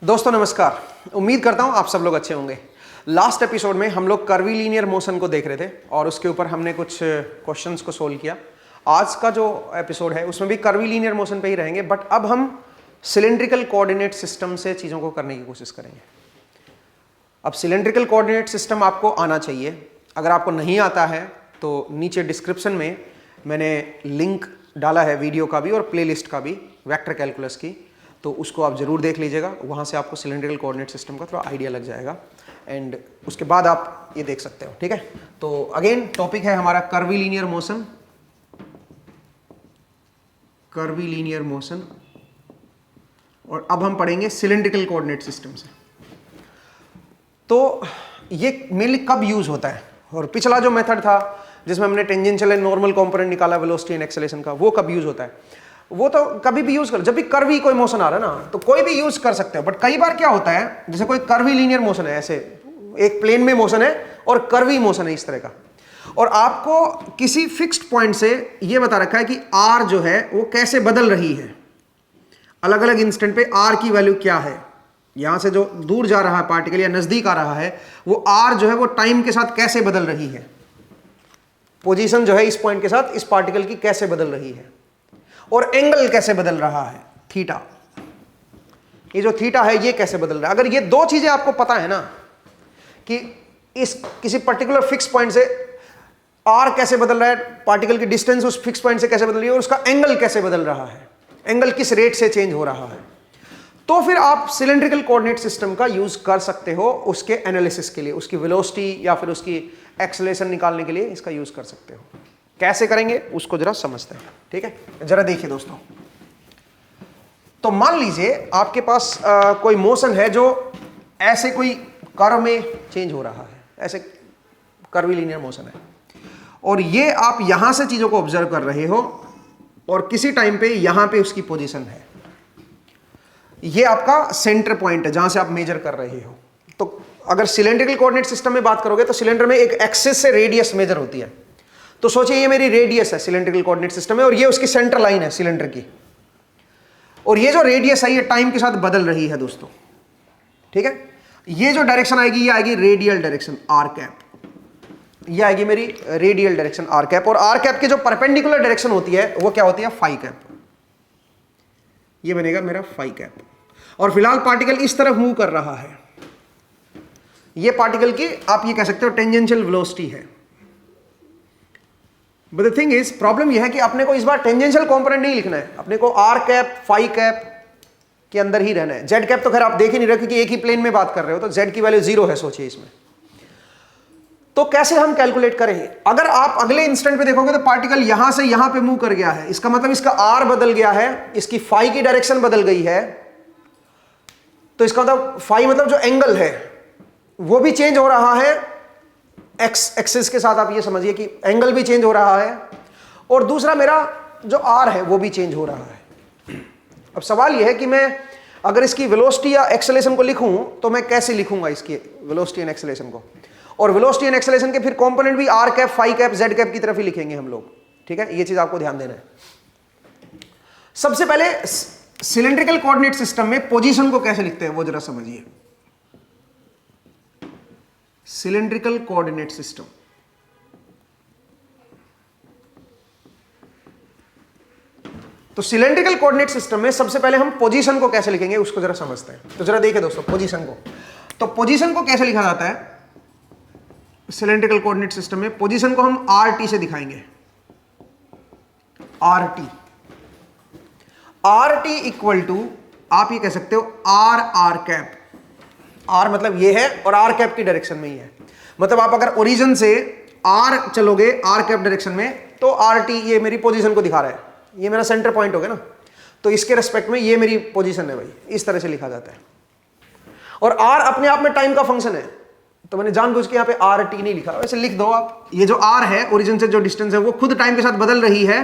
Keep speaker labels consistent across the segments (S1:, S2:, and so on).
S1: दोस्तों नमस्कार। उम्मीद करता हूं आप सब लोग अच्छे होंगे। लास्ट एपिसोड में हम लोग कर्वी लीनियर मोशन को देख रहे थे और उसके ऊपर हमने कुछ क्वेश्चंस को सोल्व किया। आज का जो एपिसोड है उसमें भी कर्वी लीनियर मोशन पे ही रहेंगे, बट अब हम सिलेंड्रिकल कोऑर्डिनेट सिस्टम से चीज़ों को करने की कोशिश करेंगे। अब सिलेंड्रिकल कोऑर्डिनेट सिस्टम आपको आना चाहिए। अगर आपको नहीं आता है तो नीचे डिस्क्रिप्शन में मैंने लिंक डाला है वीडियो का भी और प्लेलिस्ट का भी, वेक्टर कैलकुलस की, तो उसको आप ज़रूर देख लीजिएगा। वहाँ से आपको सिलेंड्रिकल कोऑर्डिनेट सिस्टम का थोड़ा आइडिया लग जाएगा एंड उसके बाद आप ये देख सकते हो। ठीक है, तो अगेन टॉपिक है हमारा curvy linear motion. Curvy linear motion, और अब हम पढ़ेंगे सिलेंड्रिकल कोऑर्डिनेट सिस्टम से। तो ये मेनली कब यूज होता है, और पिछला जो मेथड था जिसमें हमने टेंजेंशियल एंड नॉर्मल कंपोनेंट निकाला वेलोसिटी एंड एक्सेलरेशन का, वो कब यूज होता है? वो तो कभी भी यूज कर, जब भी कर्वी कोई मोशन आ रहा है ना तो कोई भी यूज कर सकते हो। बट कई बार क्या होता है, जैसे कोई कर्वी लीनियर मोशन है, ऐसे एक प्लेन में मोशन है और कर्वी मोशन है इस तरह का, और आपको किसी फिक्स्ड पॉइंट से ये बता रखा है कि आर जो है वो कैसे बदल रही है, अलग अलग इंस्टेंट पे आर की वैल्यू क्या है। यहां से जो दूर जा रहा है पार्टिकल या नजदीक आ रहा है, वो आर जो है वो टाइम के साथ कैसे बदल रही है, पोजीशन जो है इस पॉइंट के साथ इस पार्टिकल की कैसे बदल रही है, और एंगल कैसे बदल रहा है, थीटा, ये जो थीटा है ये कैसे बदल रहा है। अगर ये दो चीजें आपको पता है ना कि इस किसी पर्टिकुलर फिक्स पॉइंट से आर कैसे बदल रहा है, पार्टिकल की डिस्टेंस उस फिक्स पॉइंट से कैसे बदल रही है, और उसका एंगल कैसे बदल रहा है, एंगल किस रेट से चेंज हो रहा है, तो फिर आप सिलेंड्रिकल कोऑर्डिनेट सिस्टम का यूज कर सकते हो उसके एनालिसिस के लिए, उसकी वेलोसिटी या फिर उसकी एक्सेलरेशन निकालने के लिए इसका यूज कर सकते हो। कैसे करेंगे उसको जरा समझते हैं। ठीक है, जरा देखिए दोस्तों। तो मान लीजिए आपके पास कोई मोशन है जो ऐसे कोई कर्व में चेंज हो रहा है, ऐसे कर्वी लीनियर मोशन है, और ये आप यहां से चीजों को ऑब्जर्व कर रहे हो और किसी टाइम पे यहां पे उसकी पोजीशन है। ये आपका सेंटर पॉइंट है जहां से आप मेजर कर रहे हो। तो अगर सिलेंड्रिकल कोऑर्डिनेट सिस्टम में बात करोगे तो सिलेंडर में एक एक्सिस से रेडियस मेजर होती है। तो सोचिए ये मेरी रेडियस है सिलेंड्रिकल कोऑर्डिनेट सिस्टम में, और ये उसकी सेंटर लाइन है सिलेंडर की, और ये जो रेडियस है ये टाइम के साथ बदल रही है दोस्तों। ठीक है, ये जो डायरेक्शन आएगी ये आएगी रेडियल डायरेक्शन आर कैप, ये आएगी मेरी रेडियल डायरेक्शन आर कैप, और आर कैप की जो परपेंडिकुलर डायरेक्शन होती है वो क्या होती है, फाई कैप। ये बनेगा मेरा फाई कैप, और फिलहाल पार्टिकल इस तरफ मूव कर रहा है। ये पार्टिकल की आप ये कह सकते हो टेंजेंशियल वेलोसिटी है। But the thing is, problem यह है कि अपने को इस बार टेंजेंशियल कंपोनेंट नहीं लिखना है, अपने को आर कैप फाई कैप के अंदर ही रहना है। जेड कैप तो खैर आप देख ही नहीं रहे क्योंकि एक ही प्लेन में बात कर रहे हो, तो जेड की वैल्यू 0 है सोचिए इसमें। तो कैसे हम कैलकुलेट करें? अगर आप अगले इंस्टेंट पे देखोगे तो पार्टिकल यहां से यहां पे मूव कर गया है, इसका मतलब इसका आर बदल गया है, इसकी फाई की डायरेक्शन बदल गई है। तो इसका मतलब फाई मतलब जो एंगल है वो भी चेंज हो रहा है एक्स एक्सिस के साथ। आप ये समझिए कि एंगल भी चेंज हो रहा है, और दूसरा मेरा जो आर है वो भी चेंज हो रहा है। अब सवाल यह है कि मैं अगर इसकी वेलोसिटी या एक्सेलरेशन को लिखूं तो मैं कैसे लिखूंगा इसकी वेलोसिटी एंड एक्सेलरेशन को, और वेलोसिटी एंड एक्सेलरेशन के फिर कंपोनेंट भी r cap phi cap z cap की तरफ ही लिखेंगे हम लोग। ठीक है, ये चीज आपको ध्यान देना है। सबसे पहले सिलेंड्रिकल कोऑर्डिनेट सिस्टम में पोजीशन को कैसे लिखते हैं वो जरा समझिए। सिलेंड्रिकल कोऑर्डिनेट सिस्टम, तो सिलेंड्रिकल कोऑर्डिनेट सिस्टम में सबसे पहले हम पोजीशन को कैसे लिखेंगे उसको जरा समझते हैं। तो जरा देखिए दोस्तों पोजीशन को, तो पोजीशन को कैसे लिखा जाता है सिलेंड्रिकल कोऑर्डिनेट सिस्टम में? पोजीशन को हम आर टी से दिखाएंगे, r t. R t equal to आप ये कह सकते हो आर आर कैप। आर मतलब ये है और आर कैप की डायरेक्शन में ही है। मतलब आप अगर ओरिजिन से आर चलोगे आर कैप डायरेक्शन में तो आर टी ये मेरी पोजीशन को दिखा रहा है, ये मेरा सेंटर पॉइंट हो गया ना, तो इसके रेस्पेक्ट में ये मेरी पोजीशन है भाई, इस तरह से लिखा जाता है। और आर अपने आप में टाइम का फंक्शन है, तो मैंने जानबूझ के यहाँ पे आर टी नहीं लिखा, वैसे लिख दो आप। ये जो आर है ओरिजिन से जो डिस्टेंस है वो खुद टाइम के साथ बदल रही है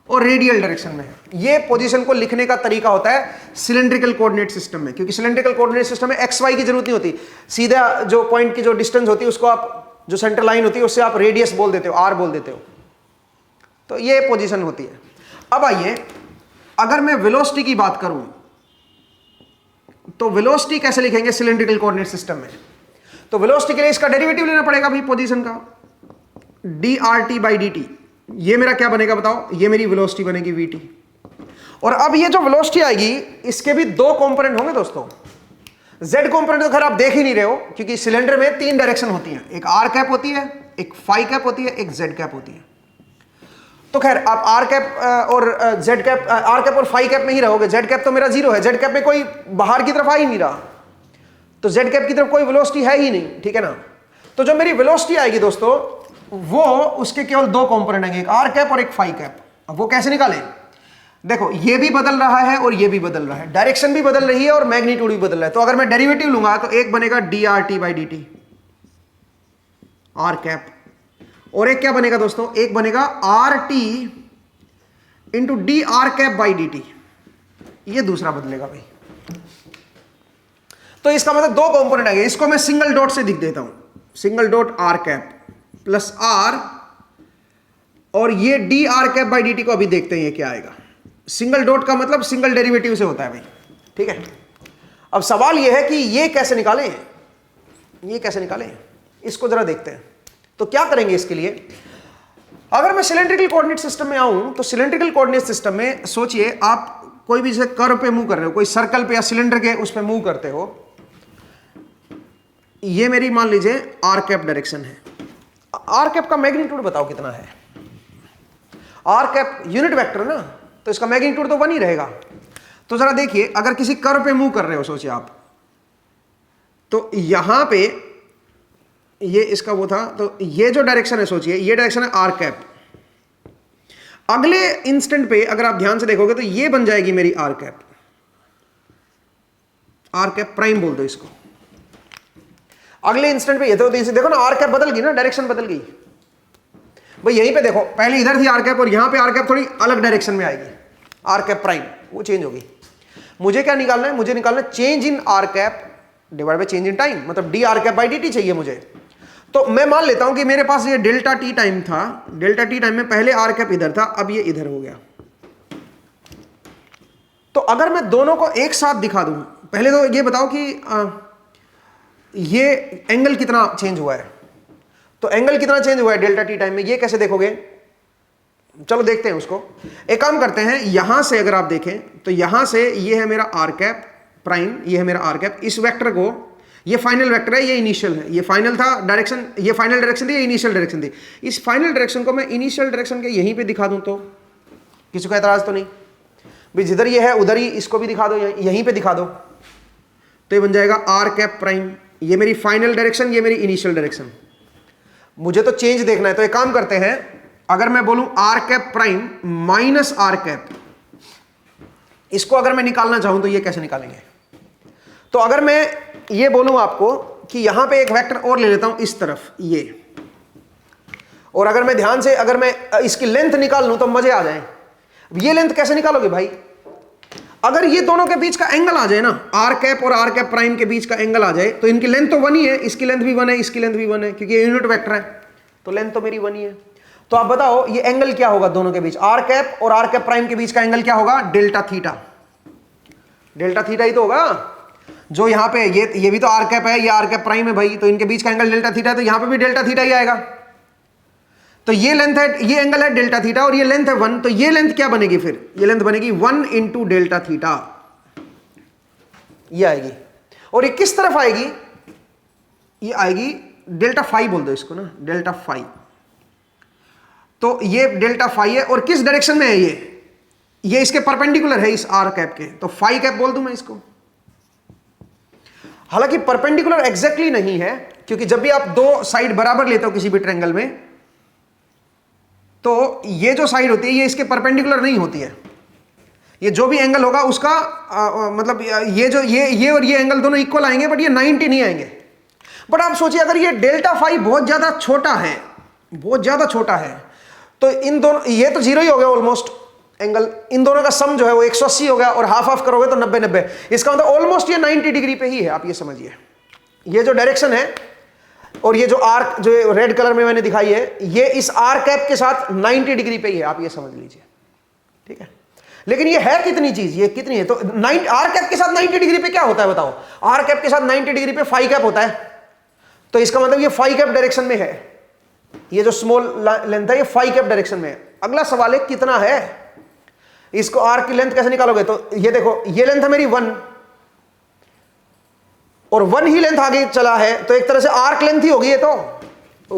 S1: और रेडियल डायरेक्शन में है। ये पोजीशन को लिखने का तरीका होता है सिलेंड्रिकल कोऑर्डिनेट सिस्टम में, क्योंकि सिलेंड्रिकल कोऑर्डिनेट सिस्टम में एक्स वाई की जरूरत नहीं होती, सीधा जो पॉइंट की जो डिस्टेंस होती है उसको आप, जो सेंटर लाइन होती है उससे आप रेडियस बोल देते हो, आर बोल देते हो। तो ये पोजीशन होती है। अब आइए, अगर मैं वेलोसिटी की बात करूं तो वेलोसिटी कैसे लिखेंगे सिलेंड्रिकल कोऑर्डिनेट सिस्टम में? तो वेलोसिटी के लिए इसका डेरिवेटिव लेना पड़ेगा भाई पोजीशन का, dRt/dt। ये मेरा क्या बनेगा बताओ? ये मेरी वेलोसिटी बनेगी vt। और अब ये जो वेलोसिटी आएगी इसके भी दो कंपोनेंट होंगे दोस्तों। z कंपोनेंट तो खैर आप देख ही नहीं रहे हो, क्योंकि सिलेंडर में तीन डायरेक्शन होती हैं, एक r कैप होती है, एक फाई कैप होती है, एक z कैप होती है। तो खैर आप r कैप और z कैप, r कैप और फाई कैप में ही रहोगे। z कैप तो मेरा जीरो है, z कैप में कोई बाहर की तरफ आ ही नहीं रहा, तो z कैप की तरफ कोई वेलोसिटी है ही नहीं, ठीक है ना। तो जो मेरी वेलोसिटी आएगी दोस्तों वो उसके केवल दो कंपोनेंट आएंगे, एक r कैप और एक फाई कैप। अब वो कैसे निकालें? देखो ये भी बदल रहा है और ये भी बदल रहा है, डायरेक्शन भी बदल रही है और मैग्नीट्यूड भी बदल रहा है। तो अगर मैं डेरिवेटिव लूंगा तो एक बनेगा dRt/dt r कैप, और एक क्या बनेगा दोस्तों? एक बनेगा RT इंटू dR/dt। ये दूसरा बदलेगा भाई। तो इसका मतलब दो कंपोनेंट आएंगे। इसको मैं सिंगल डॉट से दिख देता हूं, single dot r cap plus r, और ये dR/dt को अभी देखते हैं ये क्या आएगा। सिंगल डॉट का मतलब सिंगल डेरिवेटिव से होता है भाई, ठीक है। अब सवाल यह है कि ये कैसे निकालें, ये कैसे निकालें, इसको जरा देखते हैं। तो क्या करेंगे इसके लिए? अगर मैं सिलेंड्रिकल कोऑर्डिनेट सिस्टम में आऊं तो सिलेंड्रिकल कोऑर्डिनेट सिस्टम में सोचिए आप कोई भी जैसे कर्व पे मूव कर रहे हो, कोई सर्कल पे या सिलेंडर के उस पे मूव करते हो। ये मेरी मान लीजिए r कैप डायरेक्शन है। r कैप का मैग्नीट्यूड बताओ कितना है? r कैप यूनिट वेक्टर ना, तो इसका मैग्नीट्यूड तो 1 ही रहेगा। तो जरा देखिए अगर किसी कर्व पे मूव कर रहे हो, सोचिए आप, तो यहां पे ये इसका वो था, तो ये जो डायरेक्शन है सोचिए ये डायरेक्शन है r कैप। अगले इंस्टेंट पे अगर आप ध्यान से देखोगे तो ये बन जाएगी मेरी r cap, r cap prime बोल दो इसको। अगले इंस्टेंट पे ये तो देखो ना r कैप बदल गई ना, डायरेक्शन बदल गई भाई। यहीं पे देखो पहले इधर थी r कैप और यहां पे r कैप थोड़ी अलग डायरेक्शन में आएगी, r कैप प्राइम वो चेंज होगी। मुझे क्या निकालना है? मुझे निकालना है change in r cap divide by change in time, मतलब dR/dt चाहिए मुझे। तो मैं मान लेता हूं कि मेरे पास ये डेल्टा टी टाइम था, डेल्टा टी टाइम में पहले r कैप इधर था, अब ये इधर हो गया। तो अगर मैं दोनों को एक साथ दिखा दूं, पहले तो ये बताओ कि ये एंगल कितना चेंज हुआ है। तो एंगल कितना चेंज हुआ है डेल्टा टी टाइम में, ये कैसे देखोगे? चलो देखते हैं उसको। एक काम करते हैं, यहां से अगर आप देखें तो यहां से ये है मेरा r कैप प्राइम, ये है मेरा r कैप। इस वेक्टर को, ये फाइनल वेक्टर है, ये इनिशियल है, ये फाइनल था डायरेक्शन, ये फाइनल डायरेक्शन थी, ये इनिशियल डायरेक्शन थी। इस फाइनल डायरेक्शन को मैं इनिशियल डायरेक्शन के यहीं पे दिखा दूं तो किसी को एतराज तो नहीं भाई? जिधर ये है उधर ही इसको भी दिखा दो, यहीं पे दिखा दो, तो ये बन जाएगा r कैप प्राइम। ये मेरी फाइनल डायरेक्शन, ये मेरी इनिशियल डायरेक्शन। मुझे तो चेंज देखना है, तो एक काम करते हैं, अगर मैं बोलूं r cap prime minus r cap, इसको अगर मैं निकालना चाहूं तो ये कैसे निकालेंगे? तो अगर मैं ये बोलूं आपको कि यहां पे एक वेक्टर और ले लेता हूं इस तरफ ये, और अगर मैं ध्यान से अगर मैं इसकी लेंथ निकाल लूं तो मजे आ जाए। ये लेंथ कैसे निकालोगे भाई? अगर ये दोनों के बीच का एंगल आ जाए ना, r कैप और r कैप प्राइम के बीच का एंगल आ जाए, तो इनकी लेंथ तो 1 ही है, इसकी लेंथ भी 1 है, इसकी लेंथ भी 1 है, क्योंकि ये यूनिट वेक्टर है, तो लेंथ तो मेरी 1 ही है। तो आप बताओ ये एंगल क्या होगा दोनों के बीच? r कैप और r कैप प्राइम के बीच का एंगल क्या होगा? Delta theta. डेल्टा थीटा ही तो होगा। जो यहाँ पे ये भी तो r कैप है, ये r कैप प्राइम है भाई, तो इनके बीच का एंगल डेल्टा थीटा है, तो यहाँ पे भी डेल्टा थीटा ही आएगा। तो ये लेंथ है, ये एंगल है डेल्टा थीटा, और ये लेंथ है 1, तो ये लेंथ क्या बनेगी फिर? ये लेंथ बनेगी 1 इंटू डेल्टा थीटा, ये आएगी। और ये किस तरफ आएगी? ये आएगी डेल्टा फाई बोल दो इसको ना, डेल्टा फाई। तो ये डेल्टा फाई है, और किस डायरेक्शन में है ये इसके परपेंडिकुलर है इस r कैप के, तो फाई कैप बोल दूं मैं इसको। हालांकि परपेंडिकुलर एग्जैक्टली नहीं है, क्योंकि जब भी आप दो साइड बराबर लेते हो किसी भी ट्रायंगल में, तो ये जो साइड होती है ये इसके परपेंडिकुलर नहीं होती है। ये जो भी एंगल होगा उसका मतलब ये जो ये और ये एंगल दोनों इक्वल आएंगे, बट ये 90 नहीं आएंगे। बट आप सोचिए अगर ये डेल्टा फाई बहुत ज्यादा छोटा है, बहुत ज्यादा छोटा है, तो इन दोनों, ये तो 0 ही हो गया ऑलमोस्ट एंगल, इन दोनों का सम जो है वो 180 हो गया, और हाफ हाफ करोगे तो 90-90। इसका मतलब ऑलमोस्ट ये 90 डिग्री पे ही है, आप ये समझिए। ये जो डायरेक्शन है और ये जो आर्क जो रेड कलर में मैंने दिखाई है, ये इस आर कैप के साथ 90 डिग्री पे ही है, आप ये समझ लीजिए, ठीक है। लेकिन ये है कितनी चीज, ये कितनी है? तो आर कैप के साथ 90 डिग्री पे क्या होता है बताओ? आर कैप के साथ 90 डिग्री पे फाई कैप होता है, तो इसका मतलब ये फाई कैप डायरेक्शन में है। ये जो स्मॉल लेंथ है ये फाई कैप डायरेक्शन में है। अगला सवाल है कितना है, इसको आर की लेंथ कैसे निकालोगे? तो ये देखो, ये लेंथ है मेरी 1 और 1 ही लेंथ आगे चला है, तो एक तरह से आर्क लेंथ ही होगी ये। तो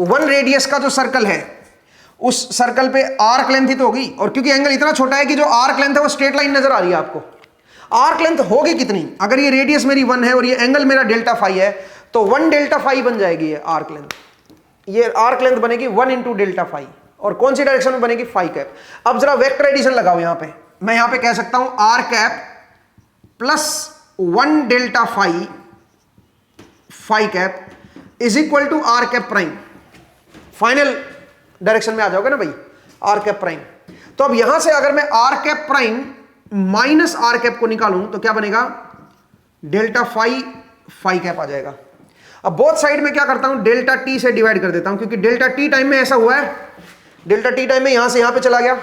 S1: 1 रेडियस का जो सर्कल है उस सर्कल पे आर्क लेंथ ही तो होगी। और क्योंकि एंगल इतना छोटा है कि जो आर्क लेंथ है वो स्ट्रेट लाइन नजर आ रही है आपको। आर्क लेंथ होगी कितनी? अगर ये रेडियस मेरी 1 है और ये एंगल मेरा डेल्टा फाई है, तो 1 डेल्टा फाई बन जाएगी ये आर्क लेंथ। ये आर्क लेंथ बनेगी 1 इंटू डेल्टा फाई, और कौन सी डायरेक्शन में बनेगी? Phi cap. अब जरा वेक्टर एडिशन लगाओ यहां पे। मैं यहां पे कह सकता हूं r cap plus 1 delta phi phi cap is equal to r cap prime. Final direction में आ जाओगे ना भाई, आर कैप प्राइम। तो अब यहां से अगर मैं r cap prime minus r cap को निकालूं तो क्या बनेगा? डेल्टा फाई फाई कैप आ जाएगा। अब बोथ साइड में क्या करता हूं, डेल्टा टी से डिवाइड कर देता हूं, क्योंकि डेल्टा टी टाइम में ऐसा हुआ है, डेल्टा टी टाइम में यहां से यहां पे चला गया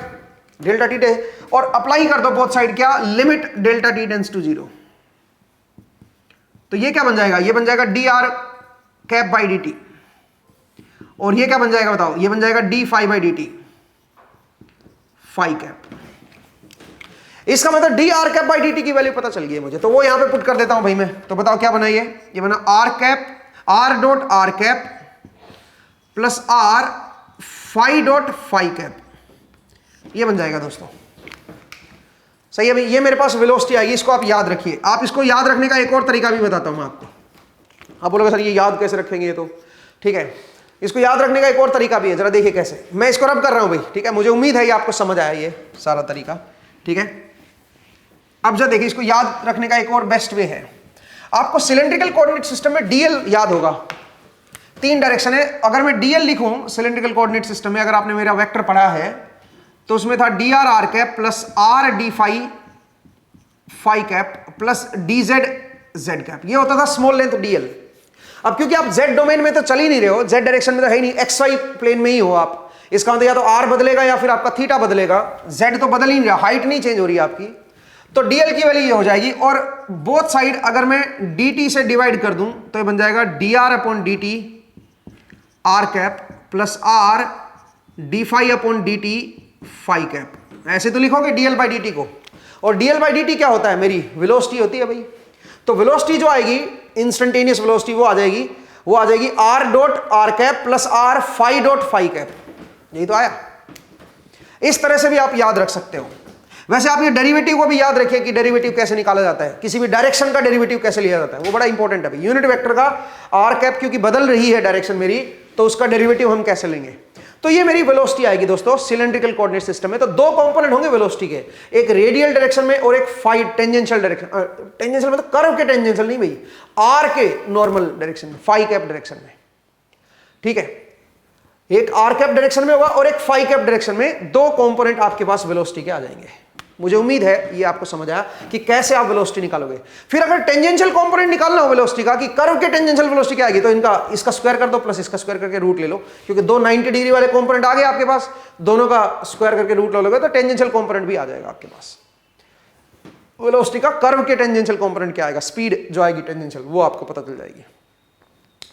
S1: डेल्टा टी, और अप्लाई कर दो बोथ साइड। क्या? Limit delta t tends to 0। तो ये क्या बन जाएगा? ये बन जाएगा d r cap by d t, और ये क्या बन जाएगा बताओ? ये बन जाएगा d phi by d t phi cap. इसका मतलब d r cap by d t की वैल्यू पता चल गई है मुझे, तो वो यहां पे पुट कर देता हूं भाई मैं। तो बताओ क्या बना? ये बना r cap, r dot r cap plus r phi dot phi cap, ये बन जाएगा दोस्तों। सही है भाई, ये मेरे पास वेलोसिटी आएगी। इसको आप याद रखिए। आप इसको याद रखने का एक और तरीका भी बताता हूं मैं आपको। आप बोलोगे सर ये याद कैसे रखेंगे? ये तो ठीक है, इसको याद रखने का एक और तरीका भी है, जरा देखिए कैसे। मैं इसको रब कर रहा हूं भाई, ठीक है? मुझे उम्मीद है ये आपको समझ आया ये सारा तरीका, ठीक है? अब जरा देखिए, इसको याद रखने का एक और बेस्ट वे है। आपको सिलेंड्रिकल कोऑर्डिनेट सिस्टम में डीएल याद होगा। 3 डायरेक्शन है। अगर मैं डीएल लिखूं सिलेंड्रिकल कोऑर्डिनेट सिस्टम में, अगर आपने मेरा वेक्टर पढ़ा है तो उसमें था d r r cap plus r d phi phi cap plus d z z cap. ये होता था स्मॉल लेंथ डीएल। अब क्योंकि आप जेड डोमेन में तो चल ही नहीं रहे हो, जेड डायरेक्शन में तो है ही नहीं, एक्स वाई प्लेन में ही हो आप, इसका मतलब या तो आर बदलेगा या फिर आपका थीटा बदलेगा, जेड तो बदल ही नहीं रहा, हाइट नहीं चेंज हो रही है आपकी। तो डीएल की वैल्यू ये हो जाएगी, और बोथ साइड अगर मैं dt से डिवाइड कर दूं तो ये बन जाएगा dr upon dt r cap plus r d phi upon dt phi cap. ऐसे तो लिखोगे dl बाई dt को, और dl बाई dt क्या होता है? मेरी वेलोसिटी होती है भाई। तो वेलोसिटी जो आएगी, इंस्टेंटेनियस वेलोसिटी, वो आ जाएगी r dot r cap plus r phi dot phi cap. यही तो आया। इस तरह से भी आप याद रख सकते हो। वैसे आप ये डेरिवेटिव को भी याद रखिए कि डेरिवेटिव कैसे निकाला जाता है, किसी भी डायरेक्शन का डेरिवेटिव कैसे लिया जाता है, वो बड़ा इंपॉर्टेंट है। यूनिट वेक्टर का आर कैप क्योंकि बदल रही है डायरेक्शन मेरी, तो उसका डेरिवेटिव हम कैसे लेंगे। तो ये मेरी वेलोसिटी आएगी दोस्तों सिलेंड्रिकल कोऑर्डिनेट सिस्टम में। तो 2 कंपोनेंट होंगे वेलोसिटी के, एक रेडियल डायरेक्शन में और एक फाई टेंजेंशियल डायरेक्शन। टेंजेंशियल मतलब कर्व के टेंजेंशियल नहीं भाई, आर के नॉर्मल डायरेक्शन में, फाई कैप डायरेक्शन में, ठीक है? एक आर कैप डायरेक्शन में होगा और एक फाई कैप डायरेक्शन में। 2 कंपोनेंट आपके पास वेलोसिटी के आ जाएंगे। मुझे उम्मीद है ये आपको समझ आया कि कैसे आप वेलोसिटी निकालोगे। फिर अगर टेंजेंशियल कंपोनेंट निकालना हो वेलोसिटी का, कि कर्व के टेंजेंशियल वेलोसिटी क्या आएगी, तो इसका स्क्वायर कर दो प्लस इसका स्क्वायर करके रूट ले लो, क्योंकि 2 90 डिग्री वाले कंपोनेंट आ गए आपके पास, दोनों का स्क्वायर करके रूट ले लोगे तो टेंजेंशियल कंपोनेंट भी आ जाएगा आपके पास। वेलोसिटी का कर्व के टेंजेंशियल कंपोनेंट क्या आएगा, स्पीड जो आएगी टेंजेंशियल, वो आपको पता चल जाएगी,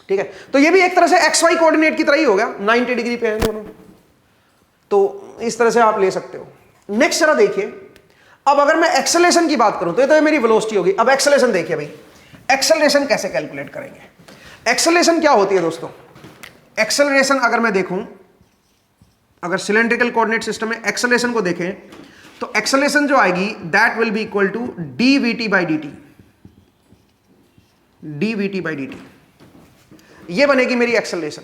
S1: ठीक है? तो ये भी एक तरह से एक्स वाई कोऑर्डिनेट की तरह ही हो गया, 90 डिग्री पे है दोनों, तो इस तरह से आप ले सकते हो। नेक्स्ट जरा देखिए, अब अगर मैं एक्सेलरेशन की बात करूं तो ये तो मेरी वेलोसिटी होगी। अब एक्सेलरेशन देखिए भाई, एक्सेलरेशन कैसे कैलकुलेट करेंगे। एक्सेलरेशन क्या होती है दोस्तों? एक्सेलरेशन अगर मैं देखूं, अगर सिलेंड्रिकल कोऑर्डिनेट सिस्टम में एक्सेलरेशन को देखें तो एक्सेलरेशन जो आएगी that will be equal to dvt by dt, dvt by dt। ये बनेगी मेरी एक्सेलरेशन,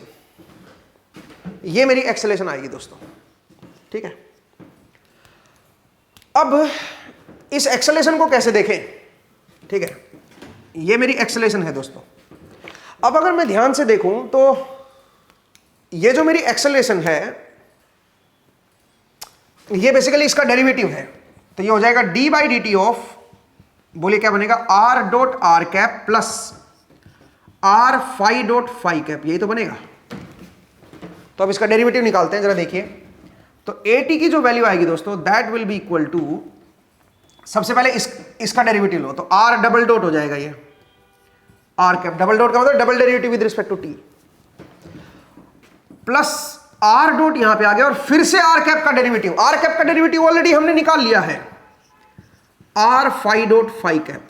S1: ये मेरी एक्सेलरेशन आएगी दोस्तों, ठीक है? अब इस एक्सेलरेशन को कैसे देखें, ठीक है? ये मेरी एक्सेलरेशन है दोस्तों। अब अगर मैं ध्यान से देखूं तो ये जो मेरी एक्सेलरेशन है ये बेसिकली इसका डेरिवेटिव है, तो ये हो जाएगा d by d t of, बोलिए क्या बनेगा, r dot r cap plus r phi dot phi cap, यही तो बनेगा। तो अब इसका डेरिवेटिव निकालते हैं, जरा देखिए। तो at की जो वैल्यू आएगी दोस्तों that will be equal to सबसे पहले इसका डेरिवेटिव लो, तो आर डबल डॉट हो जाएगा ये आर कैप, डबल डॉट का मतलब double derivative with respect to t, plus r dot यहां पे आ गया और फिर से आर कैप का डेरिवेटिव, आर कैप का डेरिवेटिव ऑलरेडी हमने निकाल लिया है, r phi dot phi cap,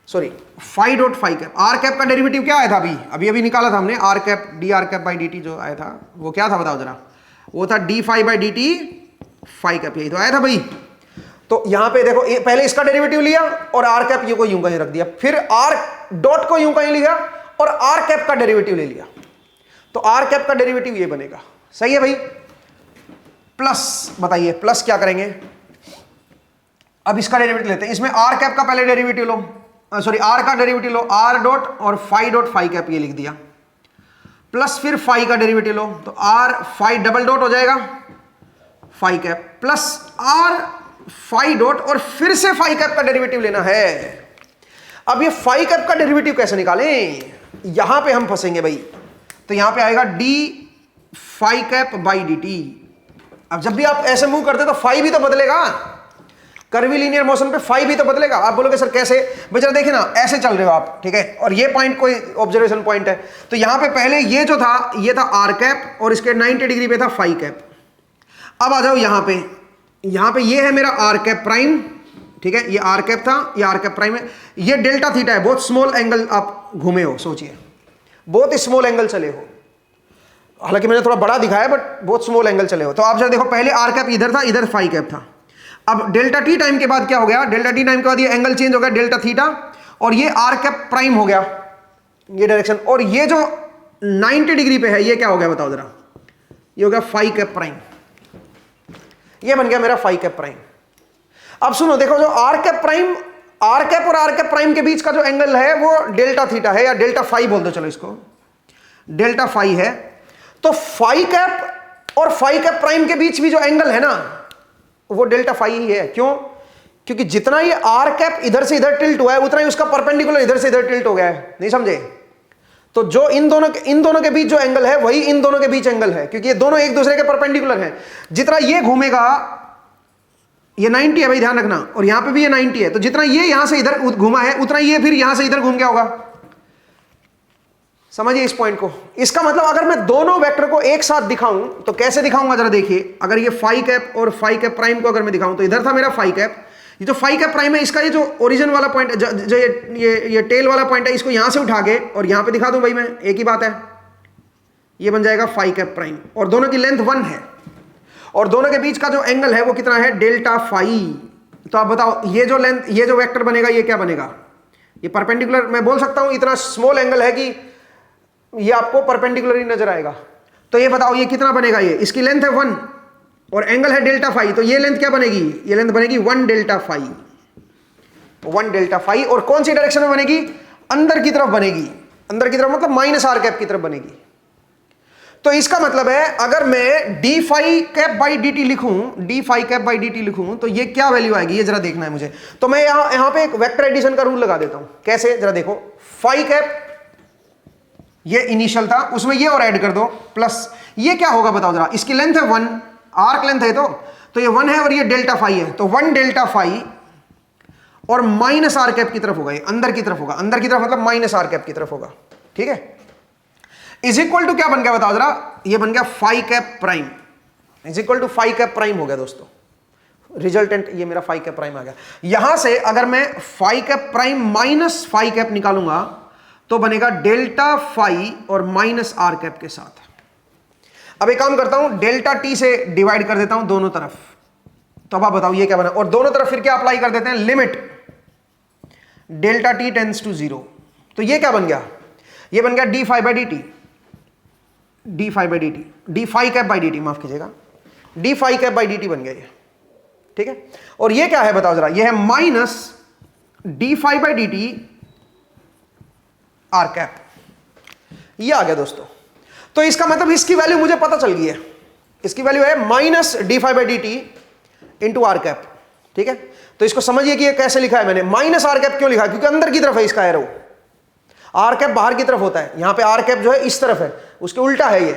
S1: sorry phi dot phi cap. R cap का डेरिवेटिव क्या आया था अभी निकाला था हमने, r cap d r cap by d t जो आया था वो क्या था बताओ जरा, वो था d phi by d t phi cap, यही तो आया था भाई। तो यहां पे देखो पहले इसका डेरिवेटिव लिया और आर कैप ये को यूं कहीं रख दिया, फिर आर डॉट को यूं कहीं लिया और आर कैप का डेरिवेटिव ले लिया, तो आर कैप का डेरिवेटिव ये बनेगा, सही है भाई। प्लस बताइए प्लस क्या करेंगे, अब इसका डेरिवेटिव लेते हैं, इसमें आर कैप का पहले डेरिवेटिव लो, सॉरी आर का डेरिवेटिव लो, आर डॉट और फाई डॉट फाई कैप ये लिख दिया, प्लस फिर फाई का डेरिवेटिव लो, तो आर फाई डबल डॉट हो जाएगा phi cap, plus r phi dot और फिर से फाई कैप का डेरिवेटिव लेना है। अब ये फाई कैप का डेरिवेटिव कैसे निकालें, यहां पे हम फंसेंगे भाई, तो यहां पे आएगा d phi cap by d t. अब जब भी आप ऐसे मूव करते तो फाई भी तो बदलेगा, कर्वी लीनियर मोशन पे फाई भी तो बदलेगा। आप बोलोगे सर कैसे, भाई जरा देखिए ना, ऐसे चल रहे हो आप, ठीक है, और ये पॉइंट कोई ऑब्जर्वेशन पॉइंट है, तो यहां पे पहले ये जो था ये था आर कैप और इसके 90 डिग्री पे था फाई कैप। अब आ जाओ यहां पे ये है मेरा आर कैप प्राइम, ठीक है, ये आर कैप था, ये आर कैप प्राइम है, ये डेल्टा थीटा है, बहुत स्मॉल एंगल आप घूमे हो, सोचिए बहुत स्मॉल एंगल चले हो, हालांकि मैंने थोड़ा बड़ा दिखाया बट बहुत स्मॉल एंगल चले हो। तो आप जरा देखो पहले आर कैप इधर था, इधर फाई कैप था, अब डेल्टा टी टाइम के बाद क्या हो गया, डेल्टा टी टाइम के बाद ये एंगल चेंज हो गया डेल्टा थीटा, और ये आर कैप प्राइम हो गया ये डायरेक्शन, और ये जो 90 डिग्री पे है ये क्या हो गया बताओ जरा, ये हो गया फाई कैप प्राइम, ये बन गया मेरा फाई कैप प्राइम। अब सुनो देखो, जो r cap prime, r cap और आर कैप प्राइम के बीच का जो एंगल है वो डेल्टा थीटा है, या डेल्टा फाई बोल दो, चलो इसको डेल्टा फाई है। तो फाई कैप और फाई कैप प्राइम के बीच भी जो एंगल है ना वो डेल्टा फाई ही है। क्यों? क्योंकि जितना ये आर कैप इधर से इधर टिल्ट हुआ है उतना ही उसका परपेंडिकुलर इधर से इधर टिल्ट हो गया है, नहीं समझे? तो जो इन दोनों के बीच जो एंगल है वही इन दोनों के बीच एंगल है, क्योंकि ये दोनों एक दूसरे के परपेंडिकुलर हैं। जितना ये घूमेगा, ये 90 है भाई ध्यान रखना, और यहां पे भी ये 90 है, तो जितना ये यहां से इधर घूमा है उतना ये फिर यहां से इधर घूम गया होगा। समझिए इस पॉइंट को। इसका मतलब अगर मैं दोनों वेक्टर को एक साथ दिखाऊं तो कैसे दिखाऊंगा जरा देखिए। अगर ये फाई कैप और फाई कैप प्राइम को अगर मैं दिखाऊं तो इधर था मेरा फाई कैप, ये जो फाई कैप प्राइम है इसका ये जो ओरिजिन वाला पॉइंट, जो ये टेल वाला पॉइंट है, इसको यहां से उठा के और यहां पे दिखा दूं भाई मैं, एक ही बात है, ये बन जाएगा फाई कैप प्राइम, और दोनों की लेंथ 1 है, और दोनों के बीच का जो एंगल है वो कितना है, डेल्टा फाई। तो आप बताओ ये जो लेंथ, ये जो वेक्टर बनेगा ये क्या बनेगा, ये परपेंडिकुलर, मैं बोल सकता हूं इतना स्मॉल एंगल है कि ये आपको परपेंडिकुलर ही नजर आएगा। तो ये बताओ ये कितना बनेगा, ये इसकी लेंथ है 1 और एंगल है डेल्टा फाई, तो ये लेंथ क्या बनेगी, ये लेंथ बनेगी 1 डेल्टा फाई, 1 डेल्टा फाई। और कौन सी डायरेक्शन में बनेगी, अंदर की तरफ बनेगी, अंदर की तरफ मतलब माइनस आर कैप की तरफ बनेगी। तो इसका मतलब है अगर मैं d phi cap by d t लिखूं, d phi cap by d t लिखूं तो ये क्या वैल्यू आएगी, ये जरा देखना है मुझे। तो मैं यहां पे एक वेक्टर एडिशन का रूल लगा देता हूं। कैसे, जरा देखो, फाई कैप ये इनिशियल था, उसमें ये और ऐड कर दो, प्लस ये क्या होगा बताओ जरा, इसकी लेंथ है 1, आर्क लेंथ है तो ये 1 है और ये डेल्टा फाई है, तो 1 डेल्टा फाई और माइनस आर कैप की तरफ होगा, ये अंदर की तरफ होगा, अंदर की तरफ मतलब माइनस आर कैप की तरफ होगा, ठीक है। इज इक्वल टू क्या बन गया बताओ जरा, ये बन गया phi cap prime, is equal to phi cap prime हो गया दोस्तों, रिजल्टेंट ये मेरा फाई कैप प्राइम आ गया। यहां से अगर मैं phi cap prime minus phi cap निकालूंगा तो बनेगा डेल्टा फाई और माइनस आर कैप के साथ। अब एक काम करता हूं, डेल्टा टी से डिवाइड कर देता हूं दोनों तरफ, तो अब आप बताओ ये क्या बना, और दोनों तरफ फिर क्या अप्लाई कर देते हैं, limit delta t tends to 0, तो ये क्या बन गया, ये बन गया d phi by d t, d phi by d t, d phi cap by d t, माफ कीजिएगा, d phi cap by d t बन गया ये, ठीक है। और ये क्या है बताओ जरा, ये है minus d phi by d t r cap, ये आ गया दोस्तों। तो इसका मतलब इसकी वैल्यू मुझे पता चल गई है, इसकी वैल्यू है minus d phi by d t into r cap, ठीक है। तो इसको समझिए कि ये कैसे लिखा है मैंने, माइनस आर कैप क्यों लिखा है, क्योंकि अंदर की तरफ है इसका एरो, आर कैप बाहर की तरफ होता है, यहां पे आर कैप जो है इस तरफ है, उसके उल्टा है ये,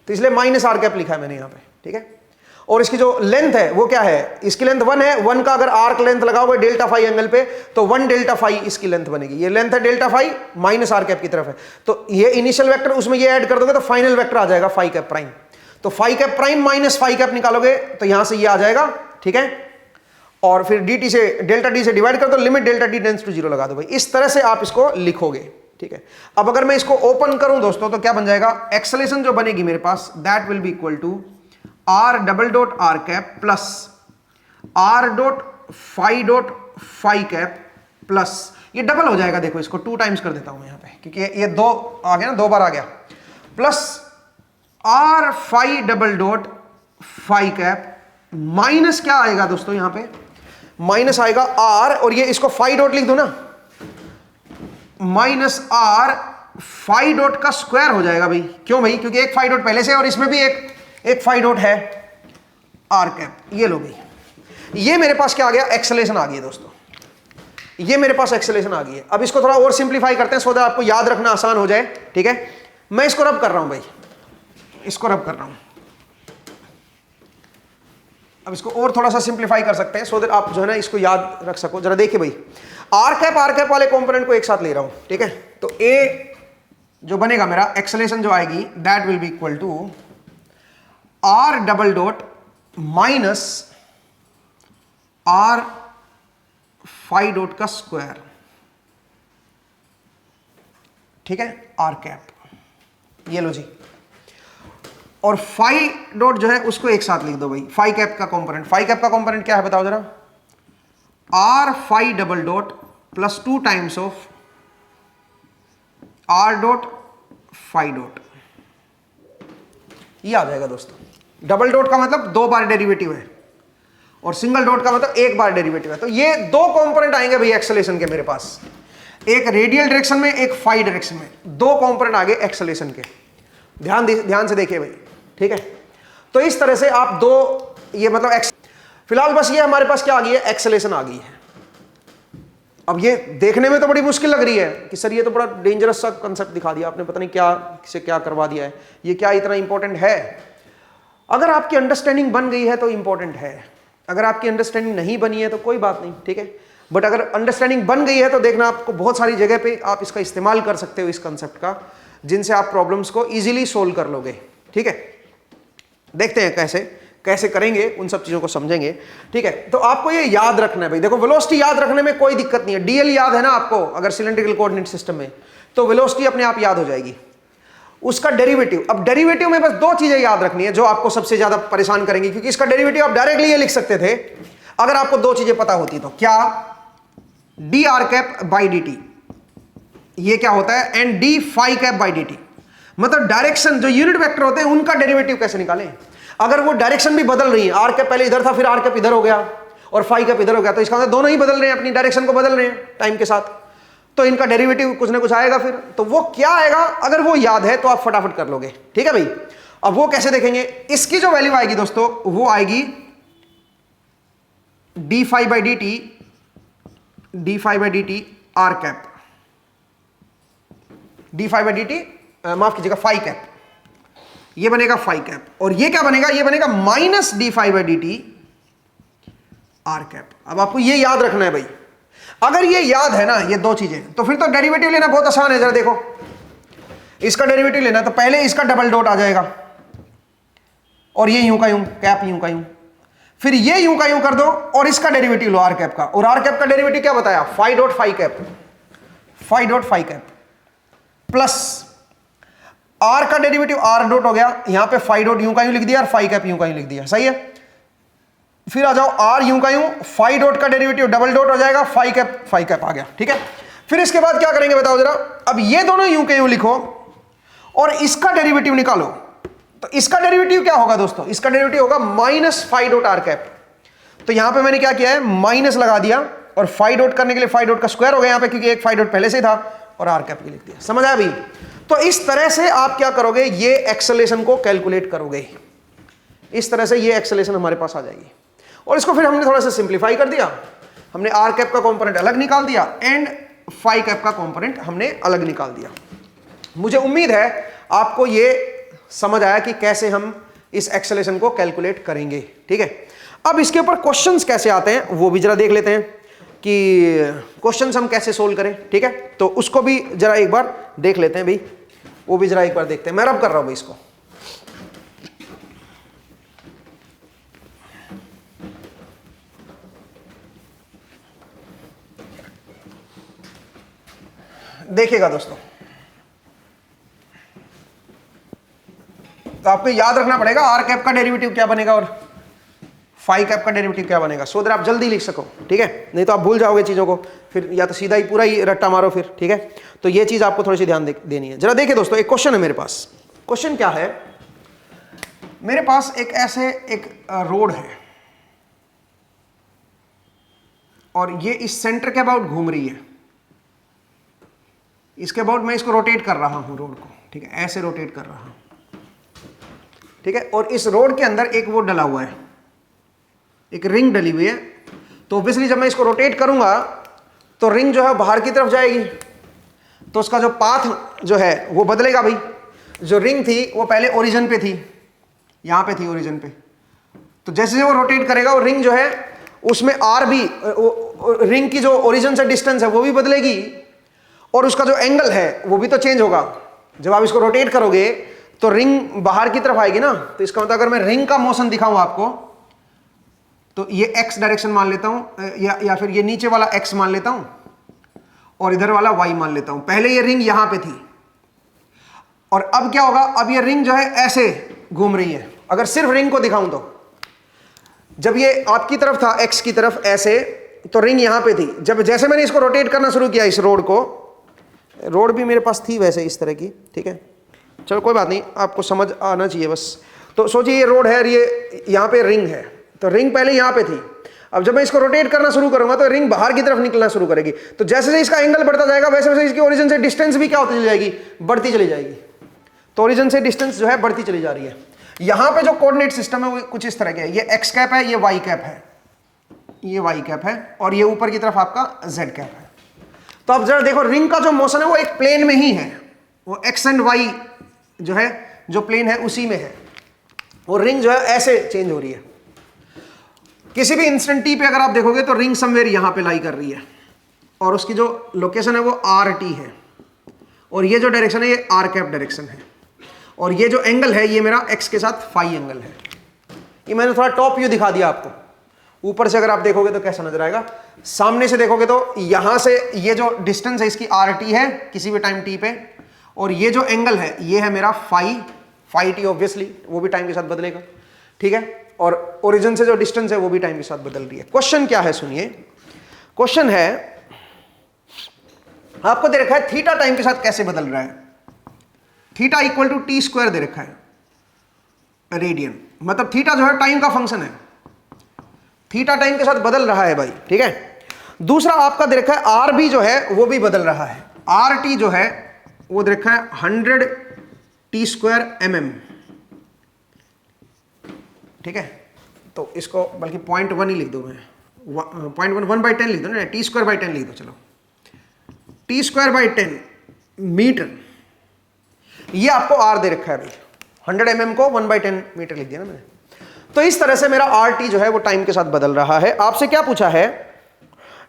S1: तो इसलिए माइनस आर कैप लिखा है मैंने यहां पे, ठीक है। और इसकी जो लेंथ है वो क्या है, इसकी लेंथ 1 है, 1 का अगर आर्क लेंथ लगाओगे डेल्टा फाई एंगल पे तो 1 डेल्टा फाई इसकी लेंथ बनेगी। ये लेंथ है delta phi minus r cap की तरफ है, तो ये इनिशियल वेक्टर उसमें ये ऐड कर दोगे तो फाइनल वेक्टर आ जाएगा फाई कैप प्राइम। तो phi cap prime minus phi cap निकालोगे तो यहां से ये आ जाएगा, ठीक है। और फिर dt से डेल्टा डी से डिवाइड कर दो, limit delta d tends to 0 लगा दो भाई। इस तरह से आप इसको लिखोगे, ठीक है। अब अगर मैं इसको ओपन करूं दोस्तों तो क्या बन जाएगा, एक्सेलेरेशन जो बनेगी मेरे पास that will be equal to r double dot r cap plus r dot phi cap plus, ये डबल हो जाएगा, देखो इसको 2 टाइम्स कर देता हूं यहां पे क्योंकि ये 2 आ गया ना, 2 बार आ गया, plus r phi double dot phi cap minus क्या आएगा दोस्तों, यहां पे माइनस आएगा r, और ये इसको फाई डॉट लिख दो ना, माइनस r फाई डॉट का स्क्वायर हो जाएगा भाई। क्यों भाई, क्योंकि एक फाई डॉट पहले से और इसमें भी एक फाई डॉट है r कैप। ये लो भाई, ये मेरे पास क्या आ गया, एक्सेलेरेशन आ गई है दोस्तों, ये मेरे पास एक्सेलेरेशन आ गई है। अब इसको थोड़ा और सिंप्लीफाई करते हैं सो दैट आपको याद रखना आसान हो जाए, ठीक है। मैं इसको रब कर रहा हूं भाई, इसको रब कर रहा हूं। अब इसको और थोड़ा सा सिंप्लीफाई कर सकते हैं सो दैट आप जो है ना इसको याद रख सको। जरा देखिए भाई, आर कैप वाले कंपोनेंट को एक साथ ले रहा हूं, ठीक है। तो ए जो बनेगा मेरा एक्सेलेरेशन जो आएगी that will be equal to r double dot minus r phi dot का स्क्वायर, ठीक है, आर कैप। ये लो जी, और फाई डॉट जो है उसको एक साथ लिख दो भाई, फाई कैप का कंपोनेंट। फाई कैप का कंपोनेंट क्या है बताओ जरा, r phi double dot plus 2 times of r dot phi dot, ये आ जाएगा दोस्तों। डबल डॉट का मतलब 2 बार डेरिवेटिव है और सिंगल डॉट का मतलब 1 बार डेरिवेटिव है। तो ये 2 कंपोनेंट आएंगे भाई एक्सेलेरेशन के मेरे पास, एक रेडियल डायरेक्शन में, एक फाई डायरेक्शन में, 2 कंपोनेंट आगे एक्सेलेरेशन के। ध्यान से देखिए भाई, ठीक है। तो इस तरह से आप 2 ये मतलब फिलहाल बस ये हमारे पास क्या आ गई है, एक्सेलेरेशन आ गई है। अब ये देखने में तो बड़ी मुश्किल लग रही है कि सर ये तो बड़ा डेंजरस सा कंसेप्ट दिखा दिया आपने, पता नहीं क्या से क्या करवा दिया है, ये क्या इतना इंपॉर्टेंट है। अगर आपकी अंडरस्टैंडिंग बन गई है तो इंपॉर्टेंट है, अगर आपकी अंडरस्टैंडिंग नहीं बनी है तो कोई बात नहीं, ठीक है। बट अगर अंडरस्टैंडिंग बन गई है तो देखना आपको बहुत सारी जगह पे आप इसका इस्तेमाल कर सकते हो इस कंसेप्ट का, जिनसे आप प्रॉब्लम्स को इजीली सोल्व कर लोगे, ठीक है। देखते हैं कैसे करेंगे, उन सब चीजों को समझेंगे, ठीक है। तो आपको ये याद रखना है भाई, देखो वेलोसिटी याद रखने में कोई दिक्कत नहीं है, डीएल याद है ना आपको अगर सिलेंड्रिकल कोऑर्डिनेट सिस्टम में, तो वेलोसिटी अपने आप याद हो जाएगी। उसका डेरिवेटिव, अब डेरिवेटिव में बस 2 चीजें याद रखनी है जो आपको सबसे ज्यादा परेशान करेंगी, क्योंकि इसका डेरिवेटिव आप डायरेक्टली ये लिख सकते थे अगर आपको 2 चीजें पता होती तो। क्या, d r cap by d t, ये क्या होता है, and d phi cap by d t, मतलब डायरेक्शन जो यूनिट वेक्टर होते हैं उनका डेरिवेटिव कैसे निकालें। अगर वो डायरेक्शन भी बदल रही है, आर कैप पहले इधर था फिर आर कैप इधर हो गया और फाई कैप इधर हो गया, तो इसका मतलब दोनों ही बदल रहे हैं, अपनी डायरेक्शन को बदल रहे हैं टाइम के साथ, तो इनका डेरिवेटिव कुछ ना कुछ आएगा फिर। तो वो क्या आएगा, अगर वो याद है तो आप फटाफट कर लोगे, ठीक है भाई। अब वो कैसे देखेंगे, इसकी जो वैल्यू आएगी दोस्तों वो आएगी d phi by d t r cap, d phi by d t माफ कीजिएगा फाई कैप, ये बनेगा फाई कैप, और ये क्या बनेगा, ये बनेगा minus d phi by d t r cap. अब आपको ये याद रखना है भाई, अगर ये याद है ना ये 2 चीजें, तो फिर तो डेरिवेटिव लेना बहुत आसान है। जरा देखो, इसका डेरिवेटिव लेना तो पहले इसका डबल डॉट आ जाएगा और ये यूं का यूं, कैप यूं का यूं, फिर ये यूं का यूं कर दो और इसका डेरिवेटिव लो आर कैप का, और आर कैप का डेरिवेटिव क्या बताया, phi dot phi cap, phi dot phi cap plus r का डेरिवेटिव आर डॉट हो गया, यहां पे फाई डॉट यूं का यूं लिख दिया और फाई कैप यूं का यूं लिख दिया, सही है। फिर आ जाओ आर यूं का यूं, फाई डॉट का डेरिवेटिव डबल डॉट हो जाएगा, फाई कैप आ गया, ठीक है। फिर इसके बाद क्या करेंगे बताओ जरा, अब ये दोनों यूं के यूं लिखो और इसका डेरिवेटिव निकालो, तो इसका डेरिवेटिव क्या होगा दोस्तों, इसका डेरिवेटिव होगा minus phi dot r cap. तो यहां पे मैंने क्या किया है, माइनस लगा दिया और फाई डॉट करने के लिए फाई डॉट का स्क्वायर हो गया यहां पे, क्योंकि एक फाई डॉट पहले से था, और आर कैप लिख दिया। समझ आया भाई। तो इस तरह से आप क्या करोगे, ये एक्सेलेरेशन को कैलकुलेट करोगे, इस तरह से ये एक्सेलेरेशन हमारे पास आ जाएगी। और इसको फिर हमने थोड़ा सा सिंप्लीफाई कर दिया, हमने आर कैप का कंपोनेंट अलग निकाल दिया एंड फाई कैप का कंपोनेंट हमने अलग निकाल दिया। मुझे उम्मीद है आपको ये समझ आया कि कैसे हम इस एक्सेलरेशन को कैलकुलेट करेंगे। ठीक है, अब इसके ऊपर क्वेश्चंस कैसे आते हैं वो भी जरा देख लेते हैं कि क्वेश्चंस हम कैसे सोल्व करें। ठीक है, तो उसको भी जरा एक बार देख लेते हैं भाई, वो भी जरा एक बार देखते हैं। मैं रब कर रहा हूं भाई इसको। देखिएगा दोस्तों, तो आपको याद रखना पड़ेगा आर कैप का डेरिवेटिव क्या बनेगा और फाई कैप का डेरिवेटिव क्या बनेगा, सो दैट आप जल्दी लिख सको। ठीक है, नहीं तो आप भूल जाओगे चीजों को, फिर या तो सीधा ही पूरा ही रट्टा मारो फिर। ठीक है, तो ये चीज आपको थोड़ी सी ध्यान देनी है। जरा देखिए दोस्तों, एक क्वेश्चन है मेरे पास। क्वेश्चन क्या है, मेरे पास एक ऐसे एक रोड है और ये इस सेंटर के अबाउट घूम रही है, इसके अबाउट मैं इसको रोटेट कर रहा हूं रोड को। ठीक है, ऐसे रोटेट कर रहा हूं। ठीक है, और इस रोड के अंदर एक वो डला हुआ है, एक रिंग डली हुई है। तो ऑब्वियसली जब मैं इसको रोटेट करूंगा तो रिंग जो है बाहर की तरफ जाएगी, तो उसका जो पाथ जो है वो बदलेगा भाई। जो रिंग थी वो पहले ओरिजिन पे थी, यहां पे थी ओरिजिन पे, तो जैसे वो रोटेट करेगा वो रिंग जो है उसमें आर भी, रिंग की जो ओरिजिन से डिस्टेंस है वो भी बदलेगी और उसका जो एंगल है वो भी तो चेंज होगा। जब आप इसको रोटेट करोगे तो रिंग बाहर की तरफ आएगी ना, तो इसका मतलब अगर मैं रिंग का मोशन दिखाऊं आपको तो ये एक्स डायरेक्शन मान लेता हूं, या फिर ये नीचे वाला एक्स मान लेता हूं और इधर वाला वाई मान लेता हूं। पहले ये रिंग यहां पे थी और अब क्या होगा, अब ये रिंग जो है ऐसे घूम रही है। अगर सिर्फ रिंग को दिखाऊं तो जब ये आपकी तरफ था एक्स की तरफ ऐसे, तो रिंग यहां पे थी। जब जैसे मैंने इसको रोटेट करना शुरू किया इस रोड को, रोड भी मेरे पास थी वैसे इस तरह की। ठीक है, चलो कोई बात नहीं, आपको समझ आना चाहिए बस। तो सोचिए ये रोड है और ये यहाँ पे रिंग है, तो रिंग पहले यहाँ पे थी। अब जब मैं इसको रोटेट करना शुरू करूंगा तो रिंग बाहर की तरफ निकलना शुरू करेगी। तो जैसे जैसे इसका एंगल बढ़ता जाएगा वैसे वैसे इसकी ओरिजिन से डिस्टेंस भी क्या होती चली जाएगी, बढ़ती चली जाएगी। तो ओरिजिन से डिस्टेंस जो है बढ़ती चली जा रही है। यहाँ पे जो कोऑर्डिनेट सिस्टम है वो कुछ इस तरह के है, ये एक्स कैप है, ये वाई कैप है, ये वाई कैप है और ये ऊपर की तरफ आपका जेड कैप है। तो अब जरा देखो, रिंग का जो मोशन है वो एक प्लेन में ही है, वो एक्स एंड वाई जो है जो प्लेन है उसी में है। वो रिंग जो है ऐसे चेंज हो रही है। किसी भी इंस्टेंट टी पे अगर आप देखोगे तो रिंग समवेयर यहां पे लाई कर रही है और उसकी जो लोकेशन है वो आर टी है और ये जो डायरेक्शन है ये आर कैप डायरेक्शन है और ये जो एंगल है ये मेरा एक्स के साथ फाई एंगल है। ये मैंने थोड़ा टॉप व्यू दिखा दिया आपको। ऊपर से अगर आप देखोगे तो कैसा नजर आएगा, सामने से देखोगे तो यहां से ये जो डिस्टेंस है इसकी आर टी है किसी भी टाइम टी पे, और ये जो एंगल है ये है मेरा फाई टी, ऑब्वियसली वो भी टाइम के साथ बदलेगा। ठीक है, और ओरिजिन से जो डिस्टेंस है वो भी टाइम के साथ बदल रही है। क्वेश्चन क्या है सुनिए, क्वेश्चन है आपको दे रखा है थीटा टाइम के साथ कैसे बदल रहा है। Theta equal to t square दे रखा है रेडियन, मतलब थीटा जो है टाइम का फंक्शन है, थीटा टाइम के साथ बदल रहा है भाई। ठीक है, दूसरा आपका दे रखा है आर भी जो है वो भी बदल रहा है। आर टी जो है वो दे रखा है 100 टी स्क्वायर mm। ठीक है, तो इसको बल्कि 0.1 ही लिख दो, मैं 0.1 1/10 लिख दो ना, टी स्क्वायर बाई 10 लिख दो। चलो टी स्क्वायर बाई 10 मीटर, ये आपको आर दे रखा है भाई। 100 mm को 1/10 मीटर लिख दिया ना मैंने। तो इस तरह से मेरा आर टी जो है वो टाइम के साथ बदल रहा है। आपसे क्या पूछा है,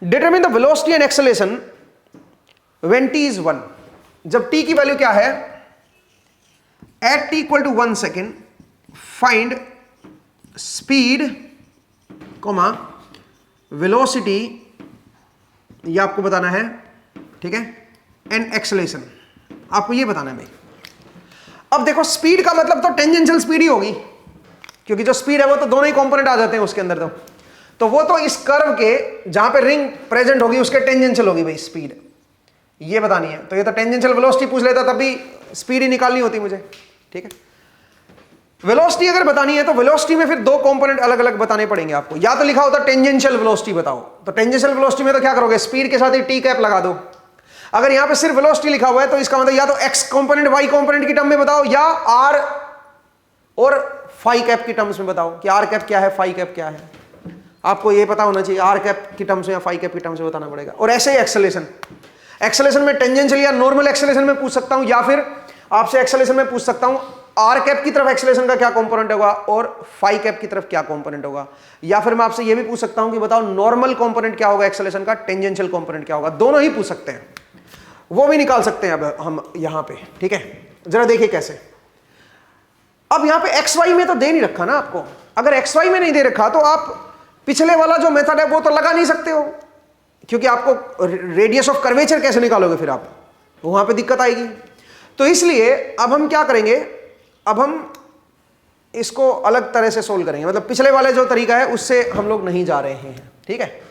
S1: determine the velocity and acceleration when t is 1। जब टी की वैल्यू क्या है, at t equal to 1 second find speed comma velocity, ये आपको बताना है। ठीक है, एंड एक्सेलरेशन आपको ये बताना है भाई। अब देखो स्पीड का मतलब तो टेंजेंशियल स्पीड ही होगी, क्योंकि जो स्पीड है वो तो दोनों ही कंपोनेंट आ जाते हैं उसके अंदर। तो वो तो इस कर्व के जहां पे रिंग प्रेजेंट होगी उसके टेंजेंशियल होगी भाई स्पीड, ये बतानी है। तो ये तो टेंजेंशियल वेलोसिटी पूछ लेता तब भी स्पीड ही निकालनी होती मुझे। ठीक है, वेलोसिटी अगर बतानी है तो वेलोसिटी में फिर दो कंपोनेंट अलग अलग बताने पड़ेंगे आपको। या तो लिखा होता टेंजेंशियल वेलोसिटी बताओ, तो टेंजेंशियल वेलोसिटी में तो क्या करोगे, स्पीड के साथ ही टी कैप लगा दो। अगर यहां पे सिर्फ वेलोसिटी लिखा हुआ है तो इसका मतलब या तो एक्स कंपोनेंट वाई कंपोनेंट की टर्म में बताओ या आर और फाई कैप की टर्म्स में बताओ कि आर कैप क्या है फाई कैप क्या है। आपको ये पता होना चाहिए, आर कैप की टर्म्स में या फाई कैप की टर्म्स में बताना पड़ेगा। और ऐसे ही एक्सेलरेशन, एक्सेलरेशन में टेंजेंशियल या नॉर्मल एक्सेलरेशन में पूछ सकता हूं, या फिर आपसे एक्सेलरेशन में पूछ सकता हूं आर कैप की तरफ एक्सेलरेशन का क्या कंपोनेंट होगा और फाई कैप की तरफ क्या कंपोनेंट होगा। या फिर मैं आपसे यह भी पूछ सकता हूं कि बताओ नॉर्मल कंपोनेंट क्या होगा एक्सेलरेशन का, टेंजेंशियल कंपोनेंट क्या होगा, दोनों ही पूछ सकते हैं, वो भी निकाल सकते हैं अब हम यहां पे। ठीक है, जरा देखिए कैसे। अब यहां पे एक्स वाई में तो दे नहीं रखा ना आपको, अगर एक्स वाई में नहीं दे रखा तो आप पिछले वाला जो मेथड है वो तो लगा नहीं सकते हो, क्योंकि आपको रेडियस ऑफ कर्वेचर कैसे निकालोगे, फिर आप वहां पे दिक्कत आएगी। तो इसलिए अब हम क्या करेंगे, अब हम इसको अलग तरह से सोल्व करेंगे, मतलब पिछले वाले जो तरीका है उससे हम लोग नहीं जा रहे हैं। ठीक है,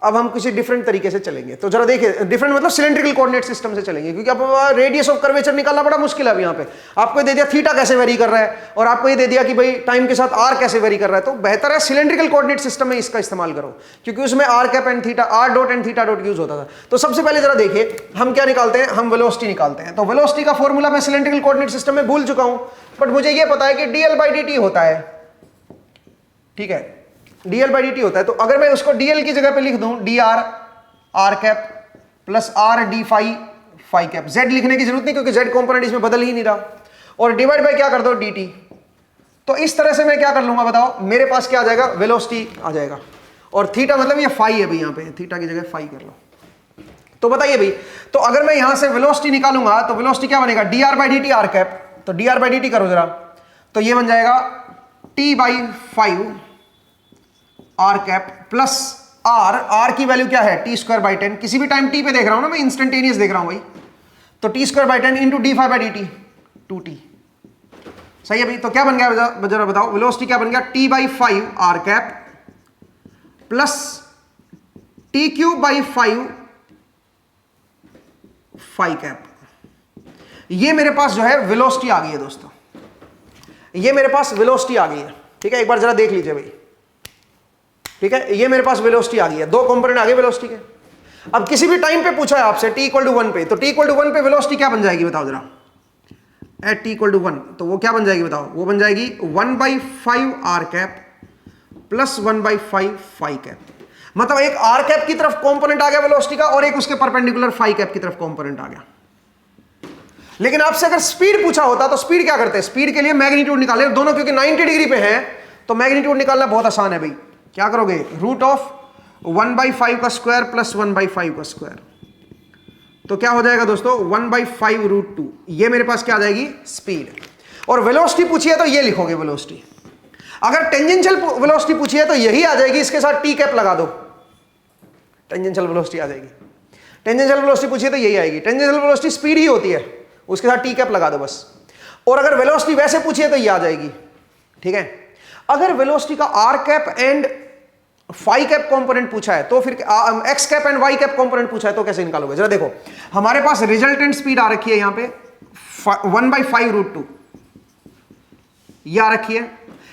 S1: अब हम किसी डिफरेंट तरीके से चलेंगे। तो जरा देखिए, डिफरेंट मतलब सिलेंड्रिकल कोऑर्डिनेट सिस्टम से चलेंगे, क्योंकि अब रेडियस ऑफ कर्वेचर निकालना बड़ा मुश्किल है। अब यहाँ पे आपको दे दिया थीटा कैसे वेरी कर रहा है, और आपको ये दे दिया कि भाई टाइम के साथ आर कैसे वेरी कर रहा है, तो बेहतर है सिलेंड्रिकल कोऑर्डिनेट सिस्टम में इसका इस्तेमाल करो, क्योंकि उसमें r cap and theta, r dot and theta dot use होता था। तो सबसे पहले जरा देखिए हम क्या निकालते हैं, हम वेलोसिटी निकालते हैं। तो वेलोसिटी का फॉर्मूला मैं सिलेंड्रिकल कोऑर्डिनेट सिस्टम में भूल चुका हूं, बट मुझे ये पता है कि dl/dt होता है। ठीक है, dl/dt होता है। तो अगर मैं उसको dl की जगह पे लिख दूं dr r cap plus r d phi cap, z लिखने की जरूरत नहीं क्योंकि z कंपोनेंट इसमें बदल ही नहीं रहा, और डिवाइड बाय क्या कर दो dt। तो इस तरह से मैं क्या कर लूंगा बताओ, मेरे पास क्या आ जाएगा, वेलोसिटी आ जाएगा, और थीटा मतलब ये फाई है भाई, यहां पे थीटा की जगह फाई कर लो। तो बताइए भाई, तो अगर मैं यहां से वेलोसिटी निकालूंगा तो वेलोसिटी क्या बनेगा, dr/dt आर कैप, तो dr/dt करो जरा, तो ये बन जाएगा t/5 r cap plus r की वैल्यू क्या है t²/10, किसी भी टाइम t पे देख रहा हूं ना मैं, इंस्टेंटेनियस देख रहा हूं भाई, तो t²/10 इंटू d5/dt 2t। सही है भाई, तो क्या बन गया जरा बताओ, वेलोसिटी क्या बन गया, t/5 r cap plus t³/5 phi cap. ये मेरे पास जो है वेलोसिटी आ गई है दोस्तों, ये मेरे पास वेलोसिटी आ गई है। ठीक है, एक बार जरा देख लीजिए भाई। ठीक है, ये मेरे पास वेलोसिटी आ गई है, दो कंपोनेंट आ गए वेलोसिटी के। अब किसी भी टाइम पे पूछा है आपसे t=1 पे, तो t=1 पे वेलोसिटी क्या बन जाएगी बताओ जरा, एट t=1, तो वो क्या बन जाएगी बताओ, वो बन जाएगी 1/5 r cap plus 1/5 phi cap. मतलब एक आर कैप की तरफ कंपोनेंट आ गया वेलोसिटी का, और एक उसके परपेंडिकुलर फाई कैप की तरफ कंपोनेंट आ गया। लेकिन आपसे अगर स्पीड पूछा होता तो स्पीड क्या करते हैं, स्पीड के लिए मैग्नीट्यूड निकाले दोनों, क्योंकि 90 डिग्री पे हैं तो मैग्नीट्यूड निकालना बहुत आसान है भाई। क्या करोगे, रूट ऑफ 1/5 का स्क्वायर प्लस 1/5 का स्क्वायर, तो क्या हो जाएगा दोस्तों 1/5√2। ये मेरे पास क्या आ जाएगी स्पीड, और वेलोसिटी पूछी है तो ये लिखोगे वेलोसिटी। अगर टेंजेंशियल वेलोसिटी पूछी है तो यही आ जाएगी, इसके साथ टी कैप लगा दो, टेंजेंशियल वेलोसिटी आ जाएगी। टेंजेंशियल वेलोसिटी पूछी है तो यही आएगी, टेंजेंशियल वेलोसिटी स्पीड ही होती है, उसके साथ टी कैप लगा दो बस। और अगर वेलोसिटी वैसे पूछी है तो ये आ जाएगी। ठीक है, अगर वेलोसिटी का r cap and phi cap component पूछा है तो फिर x cap and y cap component पूछा है तो कैसे निकालोगे, जरा देखो। हमारे पास रिजल्टेंट स्पीड आ रखी है यहां पे 1/5√2 ये आ रखी है,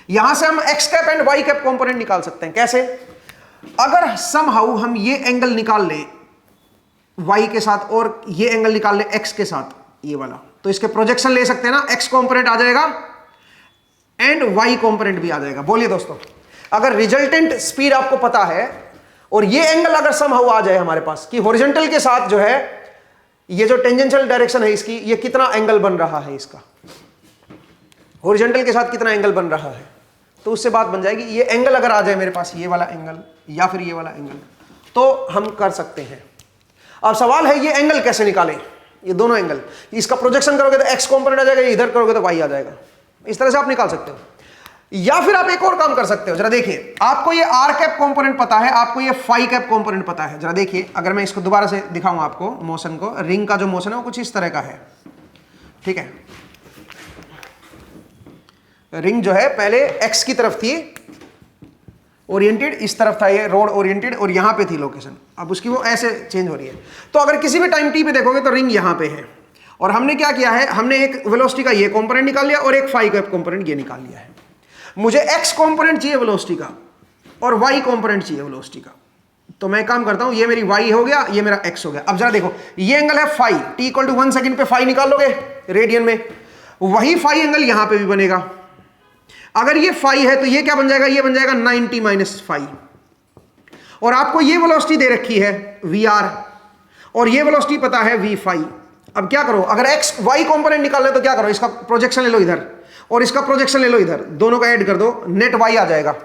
S1: यहां से हम x cap and y cap component निकाल सकते हैं। कैसे, अगर समहाउ हम ये एंगल निकाल ले y के साथ और ये एंगल निकाल ले x के साथ, ये वाला, तो इसके प्रोजेक्शन ले सकते हैं ना, x कंपोनेंट आ जाएगा एंड y कंपोनेंट भी आ जाएगा। बोलिए दोस्तों, अगर रिजल्टेंट स्पीड आपको पता है और ये एंगल अगर समहाउ आ जाए हमारे पास कि हॉरिजॉन्टल के साथ जो है ये जो टेंजेंशियल डायरेक्शन है इसकी, ये कितना एंगल बन रहा है, इसका हॉरिजॉन्टल के साथ कितना एंगल बन रहा है, तो उससे बात बन जाएगी। ये एंगल अगर आ जाए मेरे पास, ये वाला एंगल या फिर ये वाला एंगल, तो हम कर सकते हैं। अब सवाल है ये एंगल कैसे निकालें, ये दोनों एंगल, इसका प्रोजेक्शन करोगे तो एक्स कंपोनेंट आ जाएगा, इधर करोगे तो वाई आ जाएगा, इस तरह से आप निकाल सकते हो। या फिर आप एक और काम कर सकते हो, जरा देखिए, आपको ये आर कैप कंपोनेंट पता है, आपको ये फाई कैप कंपोनेंट पता है। जरा देखिए, अगर मैं इसको दोबारा से दिखाऊं आपको मोशन को, रिंग का जो मोशन है वो कुछ इस तरह का है। ठीक है, रिंग जो है पहले एक्स की तरफ थी ओरिएंटेड, इस तरफ था ये रोड ओरिएंटेड, और यहां पे थी लोकेशन, अब उसकी वो ऐसे चेंज हो रही है। तो अगर किसी भी टाइम टी पे देखोगे तो रिंग यहां पे है, और हमने क्या किया है, हमने एक वेलोसिटी का ये कंपोनेंट निकाल लिया और एक फाई कैप कंपोनेंट ये निकाल लिया है। मुझे एक्स कंपोनेंट चाहिए वेलोसिटी का और वाई कंपोनेंट चाहिए वेलोसिटी का, तो मैं काम करता हूं, ये मेरी वाई हो गया, ये मेरा एक्स हो गया। अब जरा देखो, ये एंगल है फाई, t=1 सेकंड पे फाई निकाल लोगे रेडियन में, वही फाई एंगल यहां पे भी बनेगा। अगर ये फाई है तो ये क्या बन जाएगा, ये बन जाएगा 90 - फाई, और आपको ये वेलोसिटी दे रखी है वी आर, और ये वेलोसिटी पता है वी फाई। अब क्या करो, अगर एक्स वाई कंपोनेंट निकालना है तो क्या करो, इसका प्रोजेक्शन ले लो इधर और इसका प्रोजेक्शन ले लो इधर, दोनों का ऐड कर दो, नेट वाई आ जाएगा।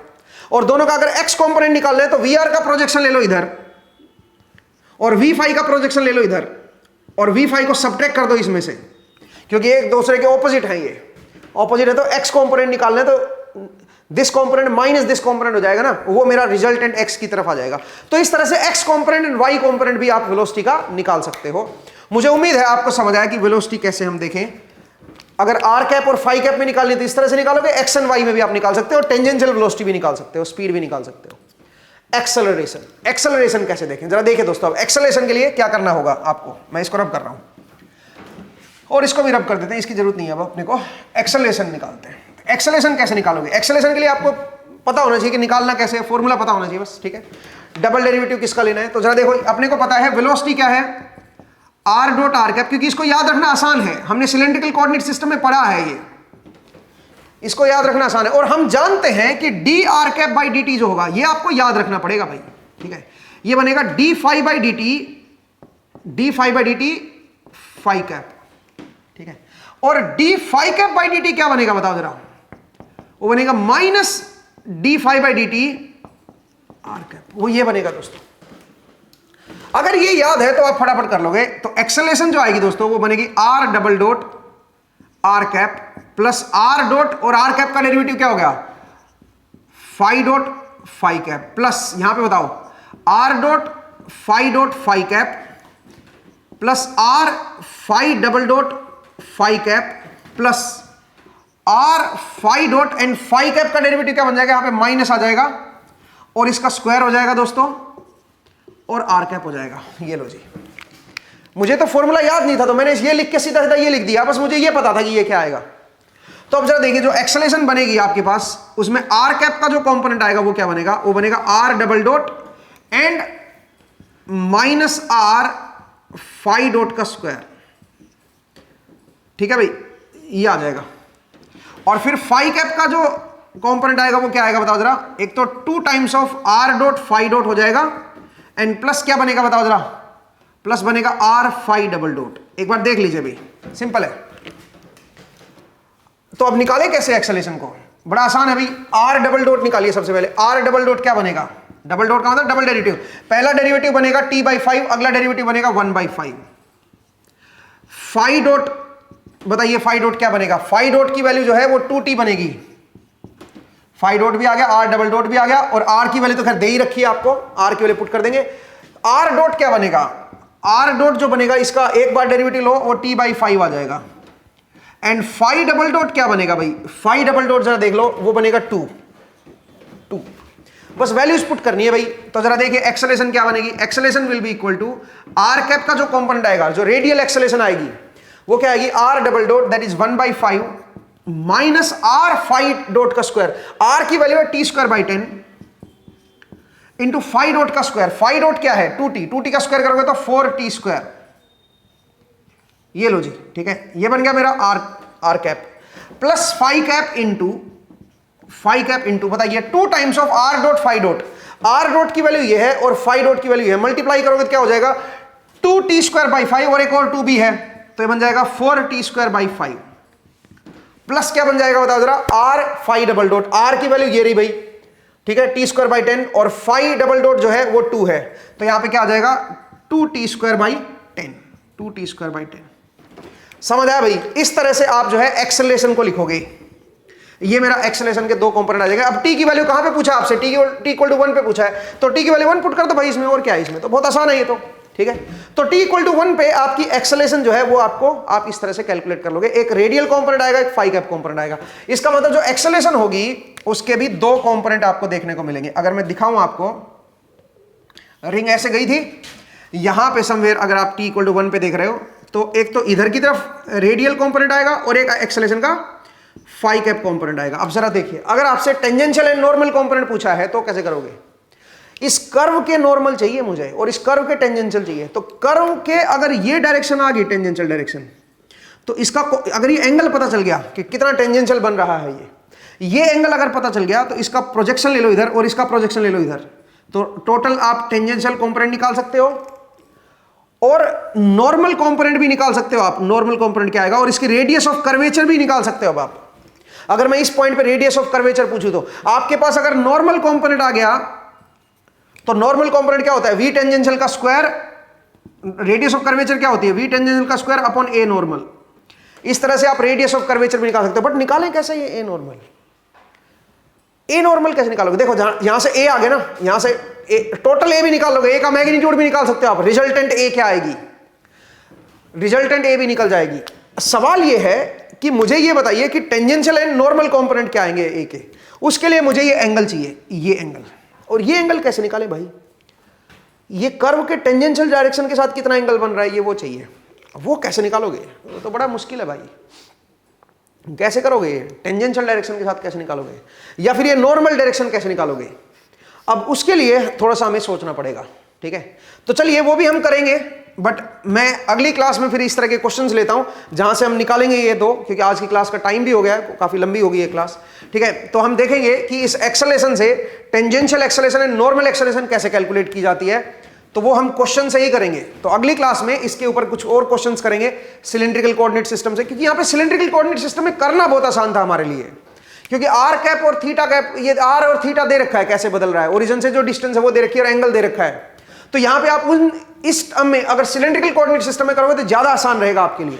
S1: और दोनों का अगर एक्स कंपोनेंट निकालना है तो वी आर का प्रोजेक्शन ले लो इधर और वी फाई का प्रोजेक्शन ले लो इधर और वी फाई को सब्ट्रैक्ट कर दो इसमें से, क्योंकि एक दूसरे के ऑपोजिट है, ये ऑपोजिट है। तो एक्स कंपोनेंट निकालना है तो this component minus this component हो जाएगा ना, वो मेरा रिजल्टेंट एक्स की तरफ आ जाएगा। तो इस तरह से x component and y component भी आप वेलोसिटी का निकाल सकते हो। मुझे उम्मीद है आपको समझ आया कि वेलोसिटी कैसे हम देखें। अगर आर कैप और फाई कैप में निकालनी तो इस तरह से निकालोगे, एक्स एंड वाई में भी आप निकाल सकते हो, टेंजेंशियल वेलोसिटी भी निकाल सकते हो, स्पीड भी निकाल सकते हो। एक्सेलरेशन, एक्सेलरेशन कैसे देखें जरा देखिए दोस्तों। अब एक्सेलरेशन के लिए क्या करना होगा आपको, मैं इसको रब कर रहा हूं और इसको भी रब कर देते हैं, इसकी जरूरत नहीं है। अब अपने को एक्सेलरेशन निकालते हैं। एक्सेलरेशन कैसे निकालोगे? एक्सेलरेशन के लिए आपको पता होना चाहिए कि निकालना कैसे है, फॉर्मूला पता होना चाहिए बस, ठीक है। डबल डेरिवेटिव किसका लेना है, तो जरा देखो अपने को पता है वेलोसिटी क्या है, आर डॉट आर कैप, क्योंकि इसको याद रखना आसान है, हमने सिलेंड्रिकल कोऑर्डिनेट सिस्टम में पढ़ा है ये, इसको याद रखना आसान है। और हम जानते हैं कि D r cap by d t जो होगा ये आपको याद रखना पड़ेगा भाई, ठीक है। ये बनेगा d phi by d t, d phi by d t phi cap, ठीक है। और d phi cap by d t क्या बनेगा बताओ जरा, वो बनेगा minus d phi by d t r cap, वो ये बनेगा दोस्तों। अगर ये याद है तो आप फटाफट कर लोगे। तो एक्सेलरेशन जो आएगी दोस्तों वो बनेगी r double dot r cap plus r dot, और आर कैप का डेरिवेटिव क्या हो गया, phi dot phi cap, plus यहां पे बताओ r dot phi cap plus r phi double dot phi cap plus r phi dot and phi cap का derivative क्या बन जाएगा, यहां पे माइनस आ जाएगा और इसका स्क्वायर हो जाएगा दोस्तों और आर कैप हो जाएगा। ये लो जी, मुझे तो फॉर्मूला याद नहीं था तो मैंने ये लिख के सीधा सीधा ये लिख दिया, बस मुझे ये पता था कि ये क्या आएगा। तो अब जरा देखिए जो एक्सेलरेशन बनेगी आपके पास उसमें आर कैप का जो कंपोनेंट आएगा वो क्या बनेगा, वो बनेगा r double dot and minus r phi dot का स्क्वायर, ठीक है भाई, ये आ जाएगा। और फिर फाई कैप का जो कंपोनेंट आएगा वो क्या आएगा बताओ जरा, एक तो 2 times of r dot phi dot हो जाएगा एंड प्लस क्या बनेगा बताओ जरा, प्लस बनेगा आर फाई डबल डॉट। एक बार देख लीजिए भाई, सिंपल है। तो अब निकाले कैसे एक्सेलरेशन को, बड़ा आसान है भाई, आर डबल डॉट निकालिए सबसे पहले। आर डबल डॉट क्या बनेगा, डबल डॉट का मतलब डबल डेरिवेटिव, पहला डेरिवेटिव बनेगा टी बाई 5, अगला डेरिवेटिव बनेगा 1/5। फाई डॉट बताइए, फाई डॉट क्या बनेगा, फाई डॉट की वैल्यू जो है वो 2t बनेगी, फाई डॉट भी आ गया, आर डबल डॉट भी आ गया, और आर की वैल्यू तो खैर दे ही रखी है आपको, आर की वैल्यू पुट कर देंगे। आर डॉट क्या बनेगा, आर डॉट जो बनेगा इसका एक बार डेरिवेटिव लो वो t/5 आ जाएगा। एंड फाई डबल डॉट क्या बनेगा भाई, फाई डबल डॉट जरा देख लो वो बनेगा 2, बस वैल्यूज पुट करनी है भाई। तो जरा देखिए एक्सेलरेशन क्या बनेगी, acceleration will be equal to r cap का जो कंपोनेंट आएगा, जो रेडियल एक्सेलरेशन आएगी वो क्या आएगी, r double dot that is 1/5 minus r phi dot का स्क्वायर, आर की वैल्यू है t²/10 इंटू फाई डॉट का स्क्वायर, फाई डॉट क्या है 2t का स्क्वायर करोगे तो 4t²। ये लो जी, ठीक है, ये बन गया मेरा r cap plus phi cap into बताइए 2 times of r dot phi dot, r dot की वैल्यू ये है और फाई डॉट की वैल्यू है, मल्टीप्लाई करोगे तो क्या हो जाएगा 2t²/5 और एक और 2 भी है तो ये बन जाएगा 4t²/5 प्लस क्या बन जाएगा बताओ जरा, r phi double dot, r की वैल्यू ये रही भाई, ठीक है, t²/10 और फाई डबल डॉट जो है वो 2 है तो यहां पे क्या आ जाएगा 2t²/10, 2t²/10। समझ आया भाई, इस तरह से आप जो है एक्सेलरेशन को लिखोगे। ये मेरा एक्सेलरेशन के 2 कंपोनेंट आ जाएगा। अब टी की वैल्यू कहां पे पूछा आपसे, टी इक्वल टू 1 पे पूछा है तो टी की वैल्यू 1 पुट कर दो भाई इसमें, और क्या है इसमें, तो बहुत आसान है ये तो, ठीक है। तो टी इक्वल टू 1 पे आपकी एक्सेलरेशन जो है वो आपको आप इस तरह से कैलकुलेट कर लोगे, एक रेडियल कंपोनेंट आएगा, एक फाई कैप कंपोनेंट आएगा। इसका मतलब जो एक्सेलरेशन होगी उसके भी 2 कंपोनेंट आपको देखने को मिलेंगे। अगर मैं दिखाऊं आपको, रिंग ऐसे गई थी, यहां पे समवेयर अगर आप टी इक्वल टू 1 पे देख रहे हो तो एक तो इधर की तरफ रेडियल कंपोनेंट आएगा और एक एक्सेलरेशन का फाई कैप कंपोनेंट आएगा। अब जरा देखिए, अगर आपसे टेंजेंशियल एंड नॉर्मल कंपोनेंट पूछा है तो कैसे करोगे, इस कर्व के नॉर्मल चाहिए मुझे और इस कर्व के टेंजेंशियल चाहिए, तो कर्व के अगर ये डायरेक्शन आ गई टेंजेंशियल डायरेक्शन तो इसका अगर ये एंगल पता चल गया कि कितना टेंजेंशियल बन रहा है, ये एंगल अगर पता चल गया तो इसका प्रोजेक्शन ले लो इधर और इसका प्रोजेक्शन ले लो इधर, तो टोटल आप टेंजेंशियल कंपोनेंट निकाल सकते हो। और नॉर्मल कंपोनेंट भी निकाल सकते हो आप। नॉर्मल कंपोनेंट क्या आएगा, और इसकी रेडियस ऑफ कर्वेचर भी निकाल सकते हो अब आप। अगर मैं इस पॉइंट पे रेडियस ऑफ कर्वेचर पूछूं तो आपके पास अगर नॉर्मल कंपोनेंट आ गया तो नॉर्मल कंपोनेंट क्या होता है, वी टेंजेंशियल का स्क्वायर, रेडियस ऑफ कर्वेचर क्या होती है, वी टेंजेंशियल का स्क्वायर अपॉन ए नॉर्मल। इस तरह से आप रेडियस ऑफ कर्वेचर भी निकाल सकते हो। बट निकालें कैसे ये ए नॉर्मल, ए नॉर्मल कैसे निकालोगे? देखो यहां से ए आ गया ना, यहां से टोटल ए भी निकालोगे, ए का मैग्नीट्यूड भी निकाल सकते हो आप, रिजल्टेंट ए क्या आएगी, रिजल्टेंट ए भी निकल जाएगी। सवाल ये है कि मुझे ये बताइए कि टेंजेंशियल एंड नॉर्मल कंपोनेंट क्या आएंगे ए के, उसके लिए मुझे ये एंगल चाहिए, ये एंगल। और ये एंगल कैसे निकाले भाई, ये कर्व के टेंजेंशियल डायरेक्शन के साथ कितना एंगल बन रहा है ये वो चाहिए। वो कैसे निकालोगे, तो बड़ा मुश्किल है भाई, कैसे करोगे, टेंजेंशियल डायरेक्शन के साथ कैसे निकालोगे, या फिर ये नॉर्मल डायरेक्शन कैसे निकालोगे। अब उसके लिए थोड़ा सा हमें सोचना पड़ेगा, ठीक है। तो चलिए वो भी हम करेंगे, बट मैं अगली क्लास में फिर इस तरह के क्वेश्चंस लेता हूं जहां से हम निकालेंगे ये दो, क्योंकि आज की क्लास का टाइम भी हो गया है, काफी लंबी हो गई है क्लास, ठीक है। तो हम देखेंगे कि इस एक्सेलेरेशन से tangential acceleration and normal acceleration कैसे कैलकुलेट की जाती है, तो वो हम क्वेश्चन से ही करेंगे। तो अगली क्लास में इसके ऊपर कुछ और क्वेश्चंस करेंगे सिलेंड्रिकल कोऑर्डिनेट सिस्टम से, क्योंकि यहां पे सिलेंड्रिकल कोऑर्डिनेट सिस्टम में करना बहुत आसान था हमारे लिए, क्योंकि आर कैप और थीटा कैप, ये आर और थीटा दे रखा है कैसे बदल रहा है, ओरिजिन से जो डिस्टेंस है वो दे रखी है और एंगल दे रखा है। तो यहां पे आप इस टर्म में अगर सिलेंड्रिकल कोऑर्डिनेट सिस्टम में करोगे तो ज्यादा आसान रहेगा आपके लिए।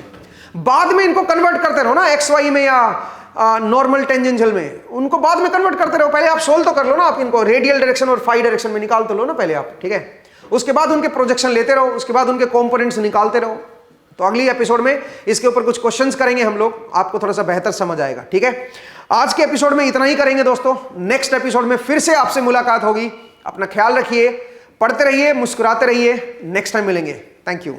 S1: बाद में इनको कन्वर्ट करते रहो ना एक्स वाई में या नॉर्मल टेंजेंशियल में, उनको बाद में कन्वर्ट करते रहो, पहले आप सोल्व तो कर लो ना, आप इनको रेडियल डायरेक्शन और फाई डायरेक्शन में निकाल तो लो ना पहले आप, ठीक है। उसके बाद उनके प्रोजेक्शन लेते रहो, उसके बाद उनके कंपोनेंट्स निकालते रहो। तो अगली एपिसोड में इसके ऊपर कुछ क्वेश्चंस करेंगे हम लोग, आपको थोड़ा सा बेहतर समझ आएगा, ठीक है। आज के एपिसोड में इतना ही करेंगे दोस्तों, नेक्स्ट एपिसोड में फिर से आपसे मुलाकात होगी। अपना ख्याल रखिए, पढ़ते रहिए, मुस्कुराते रहिए, नेक्स्ट टाइम मिलेंगे। Thank you.